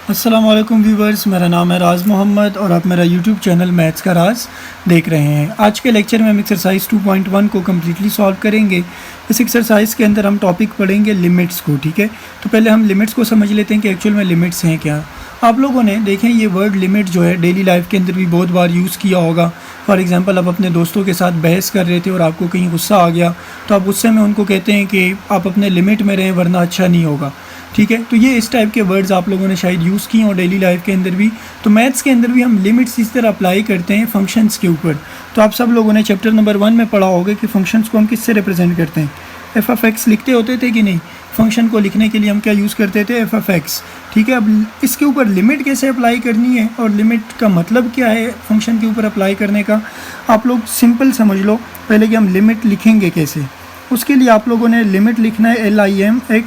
अस्सलाम वालेकुम व्यूवर्स, मेरा नाम है राज मोहम्मद और आप मेरा यूट्यूब चैनल मैथ्स का राज देख रहे हैं। आज के लेक्चर में हम एक्सरसाइज 2.1 को कम्प्लीटली सॉल्व करेंगे। इस एक्सरसाइज के अंदर हम टॉपिक पढ़ेंगे लिमिट्स को। ठीक है, तो पहले हम लिमिट्स को समझ लेते हैं कि एक्चुअल में लिमिट्स हैं क्या। आप लोगों ने देखें ये वर्ड लिमिट जो है डेली लाइफ के अंदर भी बहुत बार यूज़ किया होगा। फॉर एग्जांपल, आप अपने दोस्तों के साथ बहस कर रहे थे और आपको कहीं गुस्सा आ गया, तो आप गुस्से में उनको कहते हैं कि आप अपने लिमिट में रहें वरना अच्छा नहीं होगा। ठीक है, तो ये इस टाइप के वर्ड्स आप लोगों ने शायद यूज़ किए और डेली लाइफ के अंदर भी। तो मैथ्स के अंदर भी हम लिमिट्स इस तरह अप्लाई करते हैं फंक्शंस के ऊपर। तो आप सब लोगों ने चैप्टर नंबर 1 में पढ़ा होगा कि फंक्शंस को हम किससे रिप्रेजेंट करते हैं। एफ ऑफ एक्स लिखते होते थे कि नहीं। फंक्शन को लिखने के लिए हम क्या यूज़ करते थे, एफ ऑफ एक्स। ठीक है, अब इसके ऊपर लिमिट कैसे अप्लाई करनी है और लिमिट का मतलब क्या है फंक्शन के ऊपर अप्लाई करने का, आप लोग सिंपल समझ लो। पहले कि हम लिमिट लिखेंगे कैसे, उसके लिए आप लोगों ने लिमिट लिखना है LIM x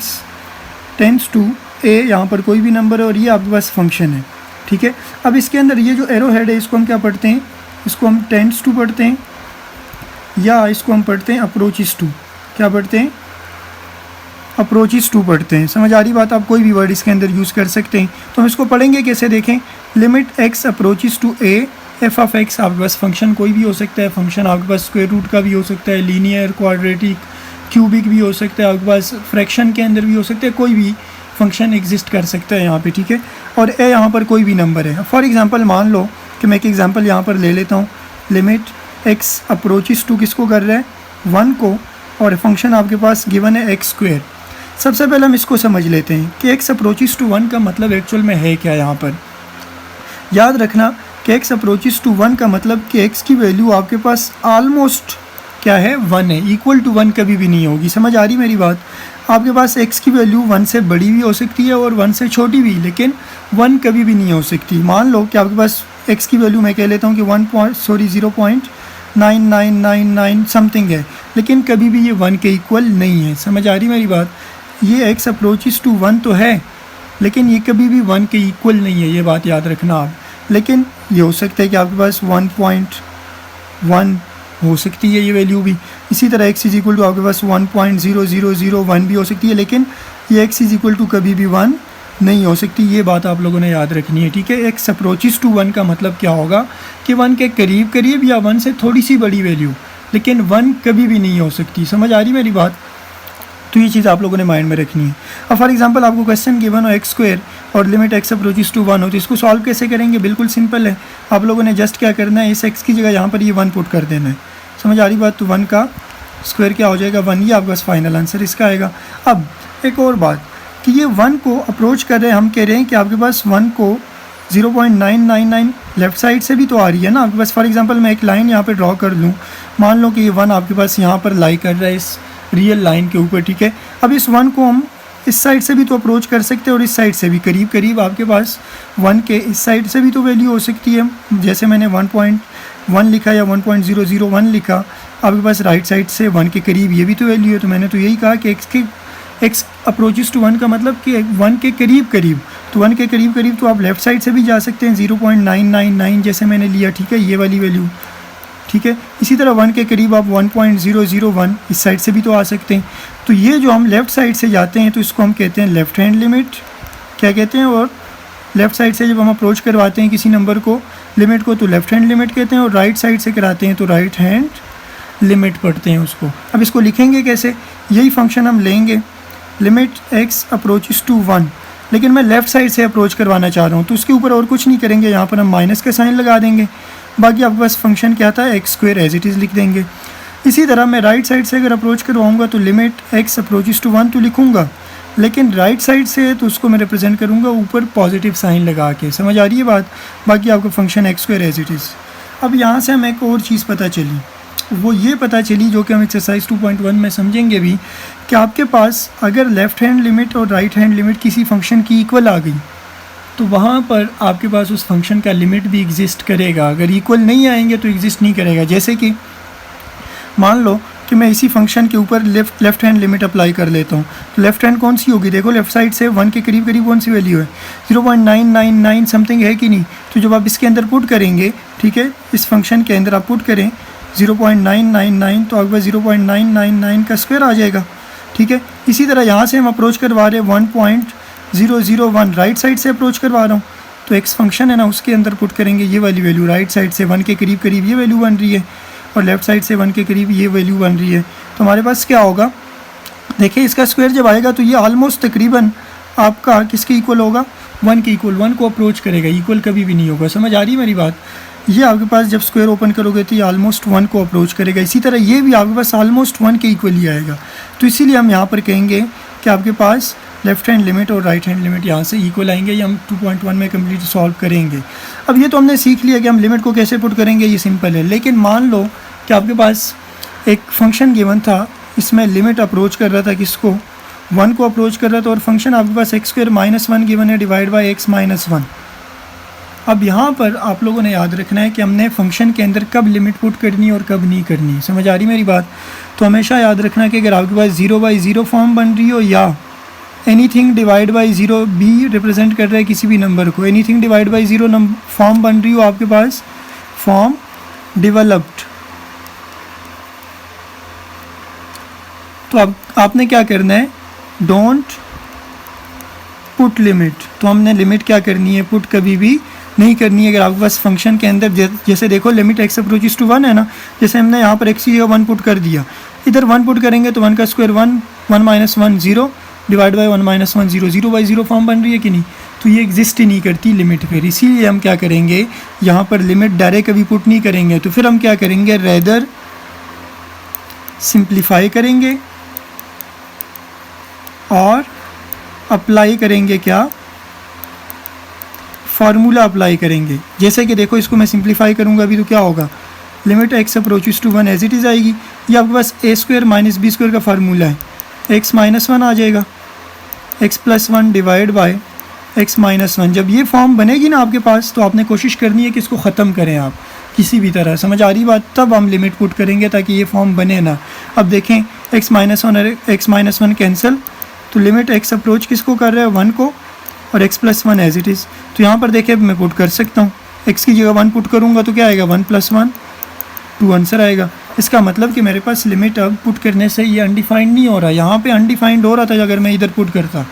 tends to a, यहाँ पर कोई भी नंबर है और ये आपके पास फंक्शन है। ठीक है, अब इसके अंदर ये जो एरो हेड है इसको हम क्या पढ़ते हैं, इसको हम टेंस टू पढ़ते हैं या इसको हम पढ़ते हैं अप्रोचेस टू। क्या पढ़ते हैं, अप्रोचेस टू पढ़ते हैं। समझ आ रही बात, आप कोई भी वर्ड इसके अंदर यूज़ कर सकते हैं। तो हम इसको पढ़ेंगे कैसे, देखें। Limit x approaches to a, f of x आपके पास फंक्शन कोई भी हो सकता है। फंक्शन आपके पास स्क्वायर रूट का भी हो सकता है, लीनियर, क्वाड्रेटिक, क्यूबिक भी हो सकता है, आपके पास फ्रैक्शन के अंदर भी हो सकता है, कोई भी फंक्शन एग्जिस्ट कर सकता है यहाँ पे। ठीक है, और ए यहाँ पर कोई भी नंबर है। फॉर एग्जांपल मान लो कि मैं एक एग्जांपल यहाँ पर ले लेता हूँ। लिमिट एक्स अप्रोचेस टू किसको कर रहा है, 1 को, और फंक्शन आपके पास गिवन है एक्स स्क्वायर। सबसे पहले हम इसको समझ लेते हैं कि एक्स अप्रोचेस टू 1 का मतलब एक्चुअल में है क्या। यहाँ पर याद रखना कि एक्स अप्रोचेस टू 1 का मतलब कि एक्स की वैल्यू आपके पास ऑलमोस्ट क्या है, 1 है। इक्वल टू 1 कभी भी नहीं होगी। समझ आ रही मेरी बात। आपके पास x की वैल्यू 1 से बड़ी भी हो सकती है और 1 से छोटी भी, लेकिन 1 कभी भी नहीं हो सकती। मान लो कि आपके पास x की वैल्यू मैं कह लेता हूँ कि 0.9999 समथिंग है, लेकिन कभी भी ये 1 के इक्वल नहीं है। समझ आ रही मेरी बात। ये x अप्रोचेस टू 1 तो है, लेकिन ये कभी भी 1 के इक्वल नहीं है, ये बात याद रखना आप। लेकिन ये हो सकता है कि आपके पास 1.1 हो सकती है ये वैल्यू भी। इसी तरह x इज इक्वल टू आपके पास 1.0001 भी हो सकती है, लेकिन ये x इज इक्वल टू कभी भी 1 नहीं हो सकती। ये बात आप लोगों ने याद रखनी है। ठीक है, x अप्रोचेस टू 1 का मतलब क्या होगा कि 1 के करीब करीब या 1 से थोड़ी सी बड़ी वैल्यू, लेकिन 1 कभी भी नहीं हो सकती। समझ आ रही मेरी बात। तो ये चीज़ आप लोगों ने माइंड में रखनी है। अब फॉर एग्जांपल आपको क्वेश्चन गिवन हो एक्स स्क्वायर और लिमिट एक्स अप्रोचेस टू 1 हो, तो इसको सॉल्व कैसे करेंगे, बिल्कुल सिंपल है। आप लोगों ने जस्ट क्या करना है, इस एक्स की जगह यहाँ पर ये 1 पुट कर देना है। समझ आ रही बात। तो 1 का स्क्वायर क्या हो जाएगा, 1। ये आपके पास फाइनल आंसर इसका आएगा। अब एक और बात कि ये 1 को अप्रोच कर रहे हैं, हम कह रहे हैं कि आपके पास 1 को 0.999 लेफ्ट साइड से भी तो आ रही है ना आपके पास। फॉर एग्जांपल मैं एक लाइन यहाँ पे ड्रॉ कर लूँ। मान लो कि ये 1 आपके पास यहाँ पर लाई कर रहा है इस रियल लाइन के ऊपर। ठीक है, अब इस 1 को हम इस साइड से भी तो अप्रोच कर सकते हैं और इस साइड से भी। करीब करीब आपके पास 1 के इस साइड से भी तो वैल्यू हो सकती है। जैसे मैंने 1.1 लिखा या 1.001 लिखा, आपके पास राइट साइड से 1 के करीब ये भी तो वैल्यू है। तो मैंने तो यही कहा कि एक्स अप्रोचेस टू 1 का मतलब कि 1 के करीब करीब। तो 1 के करीब करीब तो आप लेफ़्ट साइड से भी जा सकते हैं, 0.999 जैसे मैंने लिया। ठीक है, ये वाली वैल्यू। ठीक है, इसी तरह 1 के करीब आप 1.001 इस साइड से भी तो आ सकते हैं। तो ये जो हम लेफ़्ट साइड से जाते हैं तो इसको हम कहते हैं लेफ़्ट हैंड लिमिट। क्या कहते हैं, और लेफ़्ट साइड से जब हम अप्रोच करवाते हैं किसी नंबर को, लिमिट को, तो लेफ़्ट हैंड लिमिट कहते हैं, और राइट साइड से कराते हैं तो राइट हैंड लिमिट पढ़ते हैं उसको। अब इसको लिखेंगे कैसे, यही फंक्शन हम लेंगे, लिमिट एक्स अप्रोचेस टू 1, लेकिन मैं लेफ़्ट साइड से अप्रोच करवाना चाह रहा हूँ, तो उसके ऊपर और कुछ नहीं करेंगे। यहाँ पर हम माइनस का साइन लगा देंगे। बाकी आपके पास फंक्शन क्या था, x square as it is लिख देंगे। इसी तरह मैं राइट साइड से अगर अप्रोच करवाऊँगा तो लिमिट एक्स अप्रोचेस टू 1 तो लिखूँगा, लेकिन राइट साइड से तो उसको मैं रिप्रेजेंट करूँगा ऊपर पॉजिटिव साइन लगा के। समझ आ रही है बात। बाकी आपका function x square as it is. अब यहाँ से हमें एक और चीज़ पता चली, वो ये पता चली जो कि हम एक्सरसाइज 2.1 में समझेंगे भी, कि आपके पास अगर लेफ़्ट हैंड लिमिट और राइट हैंड लिमिट किसी फंक्शन की इक्वल आ गई तो वहाँ पर आपके पास उस फंक्शन का लिमिट भी एग्जिस्ट करेगा। अगर इक्वल नहीं आएंगे तो एग्जिस्ट नहीं करेगा। जैसे कि मान लो कि मैं इसी फंक्शन के ऊपर लेफ़्ट हैंड लिमिट अप्लाई कर लेता हूँ, तो लेफ़्ट हैंड कौन सी होगी, देखो लेफ़्ट साइड से 1 के करीब करीब कौन सी वैल्यू है, 0.999 समथिंग है कि नहीं। तो जब आप इसके अंदर पुट करेंगे, ठीक है, इस फंक्शन के अंदर आप पुट करें 0.999 तो आपके पास 0.999 का स्क्वायर आ जाएगा। ठीक है, इसी तरह यहाँ से हम अप्रोच करवा रहे हैं 0 0 1 राइट साइड से अप्रोच करवा रहा हूँ, तो एक्स फंक्शन है ना उसके अंदर पुट करेंगे ये वाली वैल्यू, राइट साइड से 1 के करीब करीब ये वैल्यू बन रही है और लेफ़्ट साइड से 1 के करीब ये वैल्यू बन रही है। तो हमारे पास क्या होगा, देखिए इसका स्क्वायर जब आएगा तो ये ऑलमोस्ट तकरीबन आपका किसके इक्वल होगा, 1 के इक्वल, 1 को अप्रोच करेगा, इक्वल कभी भी नहीं होगा। समझ आ रही है मेरी बात। ये आपके पास जब स्क्वायर ओपन करोगे तो ये ऑलमोस्ट 1 को अप्रोच करेगा। इसी तरह ये भी आपके पास ऑलमोस्ट 1 के इक्वल ही आएगा। तो इसीलिए हम यहाँ पर कहेंगे कि आपके पास लेफ्ट हैंड लिमिट और राइट हैंड लिमिट यहाँ से इक्वल आएंगे। ये हम 2.1 में कंप्लीट सॉल्व करेंगे। अब ये तो हमने सीख लिया कि हम लिमिट को कैसे पुट करेंगे, ये सिंपल है। लेकिन मान लो कि आपके पास एक फंक्शन गिवन था, इसमें लिमिट अप्रोच कर रहा था किसको, 1 को अप्रोच कर रहा था, और फंक्शन आपके पास x स्क्वायर माइनस 1 गिवन है डिवाइड बाई एक्स माइनस 1। अब यहाँ पर आप लोगों ने याद रखना है कि हमने फंक्शन के अंदर कब लिमिट पुट करनी है और कब नहीं करनी। समझ आ रही मेरी बात। तो हमेशा याद रखना कि अगर आपके पास 0/0 फॉर्म बन रही हो या एनीथिंग डिवाइड बाई 0 भी रिप्रेजेंट कर रहा है किसी भी नंबर को, एनीथिंग डिवाइड बाई 0 फॉर्म बन रही हो आपके पास फॉर्म डेवलप्ड, तो अब आपने क्या करना है, डोंट पुट लिमिट। तो हमने लिमिट क्या करनी है, पुट कभी भी नहीं करनी है। अगर आपके पास फंक्शन के अंदर जैसे देखो लिमिट x अप्रोचेस टू 1 है ना, जैसे हमने यहाँ पर x की जगह 1 पुट कर दिया, इधर 1 पुट करेंगे तो 1 का square 1, 1 minus 1 0 divide by 1 minus 1 0, 0/0 form बन रही है कि नहीं, तो ये एग्जिस्ट ही नहीं करती लिमिट फिर। इसीलिए हम क्या करेंगे, यहाँ पर लिमिट डायरेक्ट कभी पुट नहीं करेंगे। तो फिर हम क्या करेंगे, रेदर सिंप्लीफाई करेंगे और अप्लाई करेंगे क्या, फार्मूला अप्लाई करेंगे। जैसे कि देखो इसको मैं सिंप्लीफाई करूंगा अभी तो क्या होगा, limit x approaches to 1 as it is आएगी। ये आपके पास a square minus b square का फार्मूला है, x माइनस 1 आ जाएगा, x plus 1 divide by x minus 1। जब ये फॉर्म बनेगी ना आपके पास, तो आपने कोशिश करनी है कि इसको ख़त्म करें आप किसी भी तरह। समझ आ रही बात। तब हम लिमिट पुट करेंगे ताकि ये फॉर्म बने ना। अब देखें x माइनस 1 और x माइनस 1 कैंसिल, तो लिमिट x अप्रोच किसको कर रहा है, 1 को, और x plus 1 as it is. तो यहाँ पर देखिए मैं पुट कर सकता हूँ, x की जगह 1 पुट करूँगा तो क्या आएगा, 1 प्लस 1 2 आंसर आएगा। इसका मतलब कि मेरे पास लिमिट अब पुट करने से ये अनडिफाइंड नहीं हो रहा, यहाँ पे अनडिफाइंड हो रहा था अगर मैं इधर पुट करता।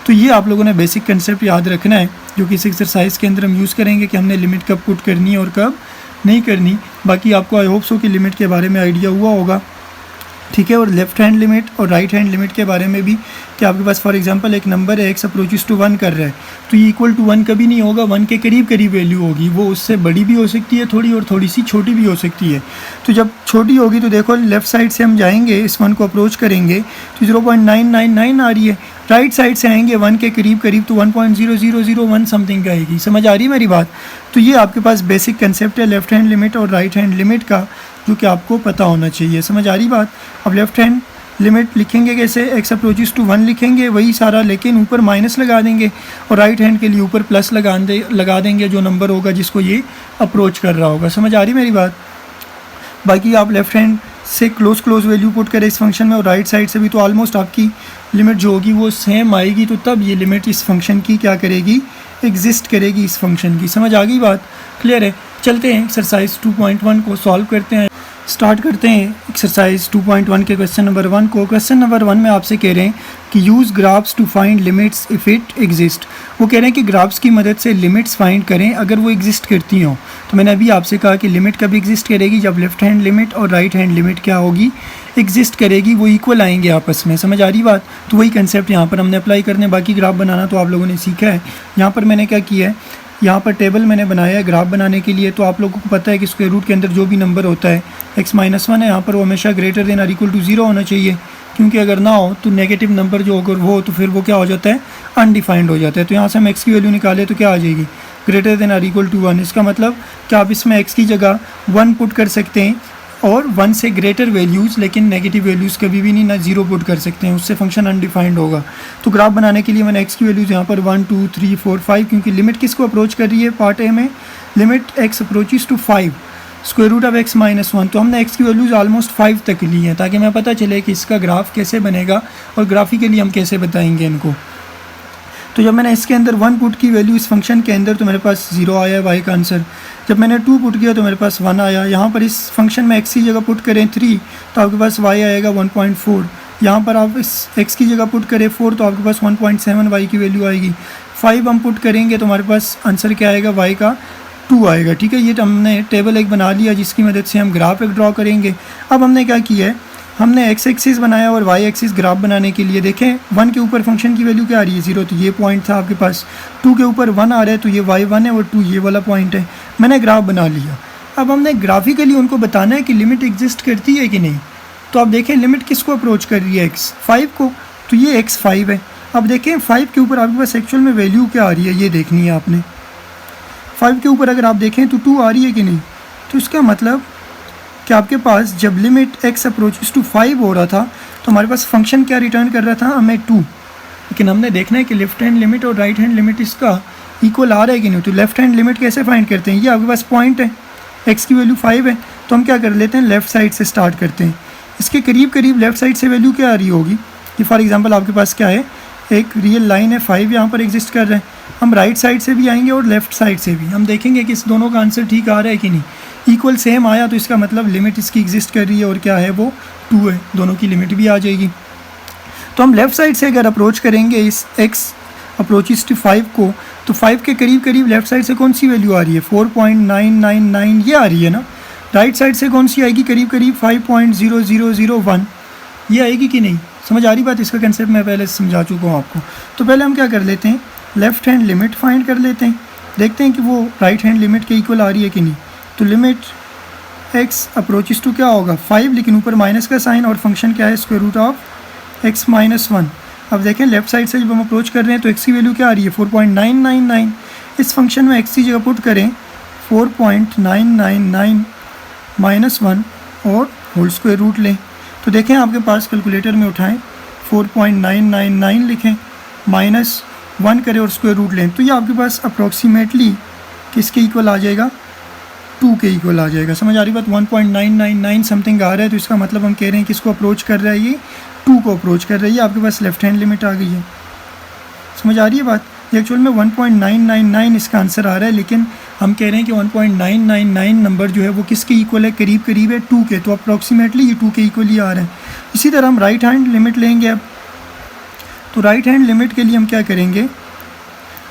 तो ये आप लोगों ने बेसिक कंसेप्ट याद रखना है जो कि इस एक्सरसाइज के अंदर हम यूज़ करेंगे कि हमने लिमिट कब पुट करनी है और कब नहीं करनी। बाकी आपको आई होप सो कि लिमिट के बारे में आइडिया हुआ होगा, ठीक है। और लेफ्ट हैंड लिमिट और राइट हैंड लिमिट के बारे में भी कि आपके पास फॉर एग्जांपल एक नंबर है x अप्रोचेस टू 1 कर रहा है, तो ये इक्वल टू 1 कभी नहीं होगा, 1 के करीब करीब वैल्यू होगी। वो उससे बड़ी भी हो सकती है थोड़ी, और थोड़ी सी छोटी भी हो सकती है। तो जब छोटी होगी तो देखो लेफ़्ट साइड से हम जाएंगे, इस 1 को अप्रोच करेंगे तो 0.999 आ रही है। राइट साइड से आएंगे 1 के करीब करीब तो 1.0001 समथिंग का आएगी। समझ आ रही है मेरी बात। तो ये आपके पास बेसिक कंसेप्ट है लेफ्ट हैंड लिमिट और राइट हैंड लिमिट का, जो कि आपको पता होना चाहिए। समझ आ रही बात। अब लेफ्ट हैंड लिमिट लिखेंगे कैसे, x अप्रोचेस टू 1 लिखेंगे वही सारा, लेकिन ऊपर माइनस लगा देंगे, और राइट हैंड के लिए ऊपर प्लस लगा देंगे जो नंबर होगा जिसको ये अप्रोच कर रहा होगा। समझ आ रही मेरी बात। बाकी आप लेफ्ट हैंड से क्लोज वैल्यू पुट करें इस फंक्शन में, और राइट साइड से भी, तो ऑलमोस्ट आपकी लिमिट जो होगी वो सेम आएगी। तो तब ये लिमिट इस फंक्शन की क्या करेगी, एग्जिस्ट करेगी इस फंक्शन की। समझ आ गई बात, क्लियर है। चलते हैं एक्सरसाइज 2.1 को सॉल्व करते हैं। स्टार्ट करते हैं एक्सरसाइज 2.1 के क्वेश्चन नंबर 1 को। क्वेश्चन नंबर 1 में आपसे कह रहे हैं कि use graphs to find limits if it exist. वो कह रहे हैं कि ग्राफ्स की मदद से लिमिट्स फाइंड करें अगर वो एग्जिस्ट करती हों। तो मैंने अभी आपसे कहा कि लिमिट कब एग्जिस्ट करेगी, जब लेफ्ट हैंड लिमिट और राइट हैंड लिमिट क्या होगी, एग्जिस्ट करेगी, वो इक्वल आएंगे आपस में। समझ आ रही बात। तो वही कंसेप्ट यहाँ पर हमने अप्लाई करने, बाकी ग्राफ बनाना तो आप लोगों ने सीखा है। यहाँ पर मैंने क्या किया है, यहाँ पर टेबल मैंने बनाया है ग्राफ बनाने के लिए। तो आप लोगों को पता है कि स्क्वायर रूट के अंदर जो भी नंबर होता है x माइनस 1 है, यहाँ पर वो हमेशा ग्रेटर देन और इक्वल टू 0 होना चाहिए, क्योंकि अगर ना हो तो नेगेटिव नंबर जो अगर वो हो तो फिर वो क्या हो जाता है, अनडिफाइंड हो जाता है। तो यहाँ से हम x की वैल्यू निकालें तो क्या आ जाएगी, ग्रेटर देन और इक्वल टू 1। इसका मतलब कि आप इसमें x की जगह 1 पुट कर सकते हैं और 1 से ग्रेटर वैल्यूज़, लेकिन नेगेटिव वैल्यूज़ कभी भी नहीं, ना 0 पुट कर सकते हैं, उससे फंक्शन अनडिफाइंड होगा। तो ग्राफ बनाने के लिए मैंने x की वैल्यूज़ यहाँ पर 1 2 3 4 5, क्योंकि लिमिट किसको अप्रोच कर रही है पार्ट ए में, limit x approaches to 5 square root of x minus 1। तो हमने x की वैल्यूज़ ऑलमोस्ट 5 तक ली हैं ताकि हमें पता चले कि इसका ग्राफ कैसे बनेगा और ग्राफिकली हम कैसे बताएंगे इनको। तो जब मैंने इसके अंदर 1 पुट की वैल्यू इस फंक्शन के अंदर, तो मेरे पास 0 आया y का आंसर। जब मैंने 2 पुट किया तो मेरे पास 1 आया। यहाँ पर इस फंक्शन में x की जगह पुट करें 3 तो आपके पास y आएगा 1.4। यहाँ पर आप इस x की जगह पुट करें 4 तो आपके पास 1.7 y की वैल्यू आएगी। 5 हम पुट करेंगे तो हमारे पास आंसर क्या आएगा, y का 2 आएगा। ठीक है, ये तो हमने टेबल एक बना लिया जिसकी मदद से हम ग्राफ एक ड्रॉ करेंगे। अब हमने क्या किया है, हमने x एक्सिस बनाया और y एक्सिस ग्राफ बनाने के लिए देखें 1 के ऊपर फंक्शन की वैल्यू क्या आ रही है 0, तो ये पॉइंट था आपके पास। 2 के ऊपर 1 आ रहा है तो ये y1 है और 2 ये वाला पॉइंट है। मैंने ग्राफ बना लिया। अब हमने ग्राफिकली उनको बताना है कि लिमिट एग्जिस्ट करती है कि नहीं। तो आप देखें लिमिट किसको अप्रोच कर रही है, x 5 को, तो ये x 5 है। अब देखें 5 के ऊपर आपके पास एक्चुअल में वैल्यू क्या आ रही है ये देखनी है आपने। 5 के ऊपर अगर आप देखें तो 2 आ रही है कि नहीं, तो इसका मतलब कि आपके पास जब लिमिट x अप्रोचेस टू 5 हो रहा था तो हमारे पास फंक्शन क्या रिटर्न कर रहा था, हमें 2। लेकिन हमने देखना है कि लेफ्ट हैंड लिमिट और राइट हैंड लिमिट इसका इक्वल आ रहा है कि नहीं। तो लेफ्ट हैंड लिमिट कैसे फाइंड करते हैं, ये आपके पास पॉइंट है, x की वैल्यू 5 है, तो हम क्या कर लेते हैं लेफ़्ट साइड से स्टार्ट करते हैं। इसके करीब करीब लेफ़्ट साइड से वैल्यू क्या आ रही होगी, कि फॉर एग्जांपल आपके पास क्या है, एक रियल लाइन है 5 यहाँ पर एग्जिस्ट कर रहा है। हम राइट साइड से भी आएंगे और लेफ़्ट साइड से भी, हम देखेंगे कि इस दोनों का आंसर ठीक आ रहा है कि नहीं। इक्वल सेम आया तो इसका मतलब लिमिट इसकी एग्जिस्ट कर रही है और क्या है वो 2 है, दोनों की लिमिट भी आ जाएगी। तो हम लेफ़्ट साइड से अगर अप्रोच करेंगे इस x अप्रोचेस टू 5 को, तो 5 के करीब करीब लेफ़्ट साइड से कौन सी वैल्यू आ रही है 4.999 ये आ रही है ना। राइट साइड से कौन सी आएगी, करीब करीब 5.0001 ये आएगी कि नहीं। समझ आ रही बात, इसका कंसेप्ट मैं पहले समझा चुका हूँ आपको। तो पहले हम क्या कर लेते हैं, लेफ़्ट हैंड लिमिट फाइंड कर लेते हैं, देखते हैं कि वो राइट हैंड लिमिट के इक्वल आ रही है कि नहीं। तो लिमिट x अप्रोचेस टू क्या होगा 5, लेकिन ऊपर माइनस का साइन और फंक्शन क्या है स्क्वायर रूट ऑफ x - 1। अब देखें लेफ्ट साइड से जब हम अप्रोच कर रहे हैं तो x की वैल्यू क्या आ रही है 4.999। इस फंक्शन में x की जगह पुट करें 4.999 -1 और होल स्क्वायर रूट लें। तो देखें आपके पास कैलकुलेटर में उठाएं 4.999 लिखें -1 करें और स्क्वायर रूट लें, तो ये आपके पास अप्रॉक्सीमेटली किसके इक्वल आ जाएगा 2 के इक्वल आ जाएगा। समझ आ रही बात, 1.999 समथिंग आ रहा है, तो इसका मतलब हम कह रहे हैं किसको अप्रोच कर रहा है, ये 2 को अप्रोच कर रही है। आपके पास लेफ्ट हैंड लिमिट आ गई है। समझ आ रही है बात, ये एक्चुअल में 1.999 इसका आंसर आ रहा है, लेकिन हम कह रहे हैं कि 1.999 नंबर जो है वो किसके इक्वल है, करीब करीब है 2 के, तो अप्रॉक्सीमेटली ये 2 के इक्वल ही आ रहा है। इसी तरह हम राइट हैंड लिमिट लेंगे अब। तो राइट हैंड लिमिट के लिए हम क्या करेंगे,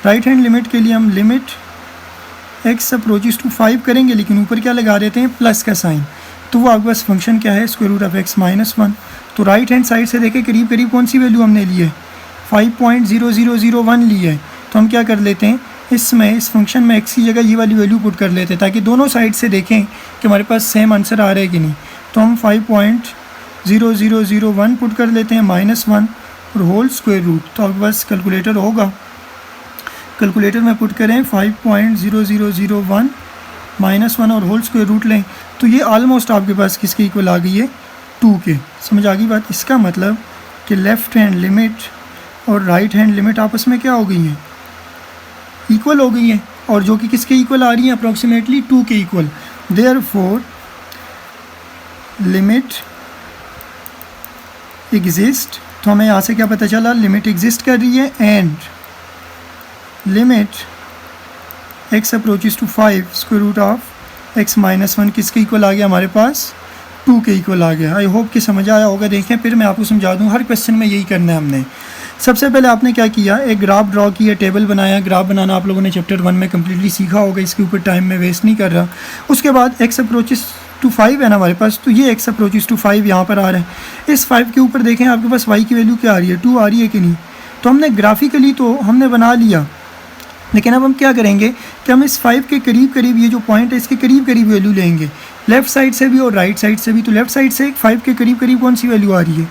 राइट हैंड लिमिट के लिए हम लिमिट x अप्रोचेस टू 5 करेंगे, लेकिन ऊपर क्या लगा देते हैं प्लस का साइन। तो वो आपके पास फंक्शन क्या है स्क्वायर रूट ऑफ x - 1। तो राइट हैंड साइड से देखें करीब करीब कौन सी वैल्यू हमने ली है 5.0001 ली है। तो हम क्या कर लेते हैं, इसमें इस फंक्शन में x की जगह ये वाली वैल्यू पुट कर लेते हैं, ताकि दोनों साइड से देखें कि हमारे पास सेम आंसर आ रहा है कि नहीं। तो हम 5.0001 पुट कर लेते हैं -1 और होल स्क्वायर रूट। तो आपके पास कैलकुलेटर होगा, कैलकुलेटर में पुट करें 5.0001 -1 और होल स्क्वायर रूट लें, तो ये ऑलमोस्ट आपके पास किसके इक्वल आ गई है 2 के। समझ आ गई बात, इसका मतलब कि लेफ़्ट हैंड लिमिट और राइट हैंड लिमिट आपस में क्या हो गई हैं, इक्वल हो गई हैं, और जो कि किसके इक्वल आ रही हैं अप्रॉक्सीमेटली 2 के इक्वल। देयरफॉर लिमिट एग्जिस्ट, तो हमें यहाँ से क्या पता चला, लिमिट एग्जिस्ट कर रही है, and limit x approaches to 5 square root of x - 1 किसके इक्वल आ गया हमारे पास 2 के इक्वल आ गया। आई होप कि समझ आया होगा। देखें फिर मैं आपको समझा दूं, हर क्वेश्चन में यही करना है हमने। सबसे पहले आपने क्या किया, एक ग्राफ ड्रॉ किया, टेबल बनाया। ग्राफ बनाना आप लोगों ने चैप्टर 1 में कम्प्लीटली सीखा होगा, इसके ऊपर टाइम में वेस्ट नहीं कर रहा। उसके बाद x अप्रोचेस टू 5 है ना हमारे पास, तो ये x अप्रोचेस टू 5 यहाँ पर आ रहा है। इस 5 के ऊपर देखें आपके पास y की वैल्यू क्या आ रही है 2 आ रही है कि नहीं। तो हमने ग्राफिकली तो हमने बना लिया, लेकिन अब हम क्या करेंगे कि हम इस 5 के करीब करीब ये जो पॉइंट है इसके करीब करीब वैल्यू लेंगे, लेफ़्ट साइड से भी और राइट साइड से भी। तो लेफ़्ट साइड से 5 के करीब करीब कौन सी वैल्यू आ रही है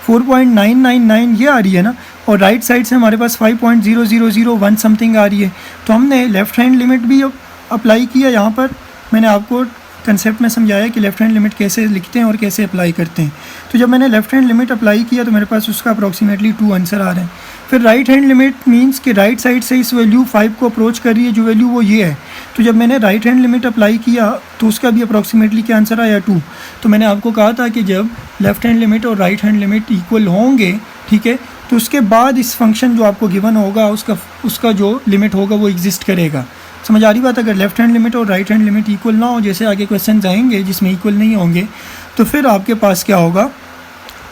4.999 ये आ रही है ना, और राइट साइड से हमारे पास 5.0001 समथिंग आ रही है। तो हमने लेफ़्ट हैंड लिमिट भी अप्लाई किया। यहाँ पर मैंने आपको कंसेप्ट में समझाया कि लेफ़्ट हैंड लिमिट कैसे लिखते हैं और कैसे अप्लाई करते हैं। तो जब मैंने लेफ़्ट हैंड लिमिट अप्लाई किया तो मेरे पास उसका अप्रॉक्सीमेटली 2 आंसर आ रहे हैं। फिर राइट हैंड लिमिट मींस कि राइट साइड से इस वैल्यू 5 को अप्रोच कर रही है, जो वैल्यू वो ये है। तो जब मैंने राइट हैंड लिमिट अप्लाई किया तो उसका भी अप्रॉक्सीमेटली क्या आंसर आया 2। तो मैंने आपको कहा था कि जब लेफ़्ट हैंड लिमिट और राइट हैंड लिमिट इक्वल होंगे, ठीक है, तो उसके बाद इस फंक्शन जो आपको गिवन होगा उसका जो लिमिट होगा वो एग्जिस्ट करेगा। समझ आ रही बात, अगर लेफ़्ट हैंड लिमिट और राइट हैंड लिमिट इक्वल ना हो, जैसे आगे क्वेश्चन आएंगे जिसमें इक्वल नहीं होंगे, तो फिर आपके पास क्या होगा,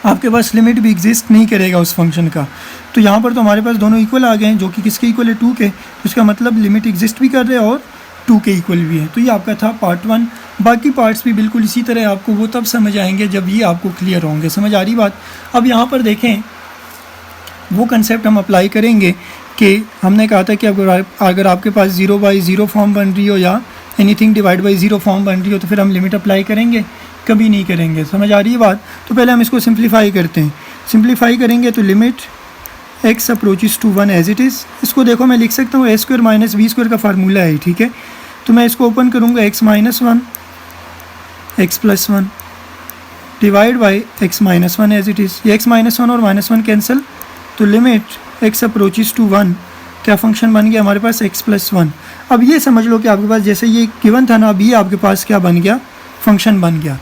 आपके पास लिमिट भी एग्जिस्ट नहीं करेगा उस फंक्शन का। तो यहाँ पर तो हमारे पास दोनों इक्वल आ गए हैं, जो कि किसके इक्वल है, 2 के। तो इसका मतलब लिमिट एग्जिस्ट भी कर रहे हैं और 2 के इक्वल भी है। तो ये आपका था पार्ट 1। बाकी पार्ट्स भी बिल्कुल इसी तरह आपको वो तब समझ आएंगे जब ये आपको क्लियर होंगे। समझ आ रही बात। अब यहाँ पर देखें, वो कंसेप्ट हम अप्लाई करेंगे कि हमने कहा था कि अगर आपके पास 0/0 फॉर्म बन रही हो या एनीथिंग डिवाइड बाई 0 फॉर्म बन रही हो तो फिर हम लिमिट अप्लाई करेंगे, कभी नहीं करेंगे। समझ आ रही है बात। तो पहले हम इसको सिंप्लीफाई करते हैं। सिंप्लीफाई करेंगे तो limit x approaches to 1 as it is. इसको देखो मैं लिख सकता हूँ a² - b² का फार्मूला है, ठीक है। तो मैं इसको ओपन करूँगा x - 1 x + 1 divide by x - 1 as it is. ये x - 1 और -1 कैंसिल, तो लिमिट x अप्रोचेस टू 1 क्या फंक्शन बन गया हमारे पास, x + 1। अब ये समझ लो कि आपके पास जैसे ये गिवन था ना, अब ये आपके पास क्या बन गया, फंक्शन बन गया।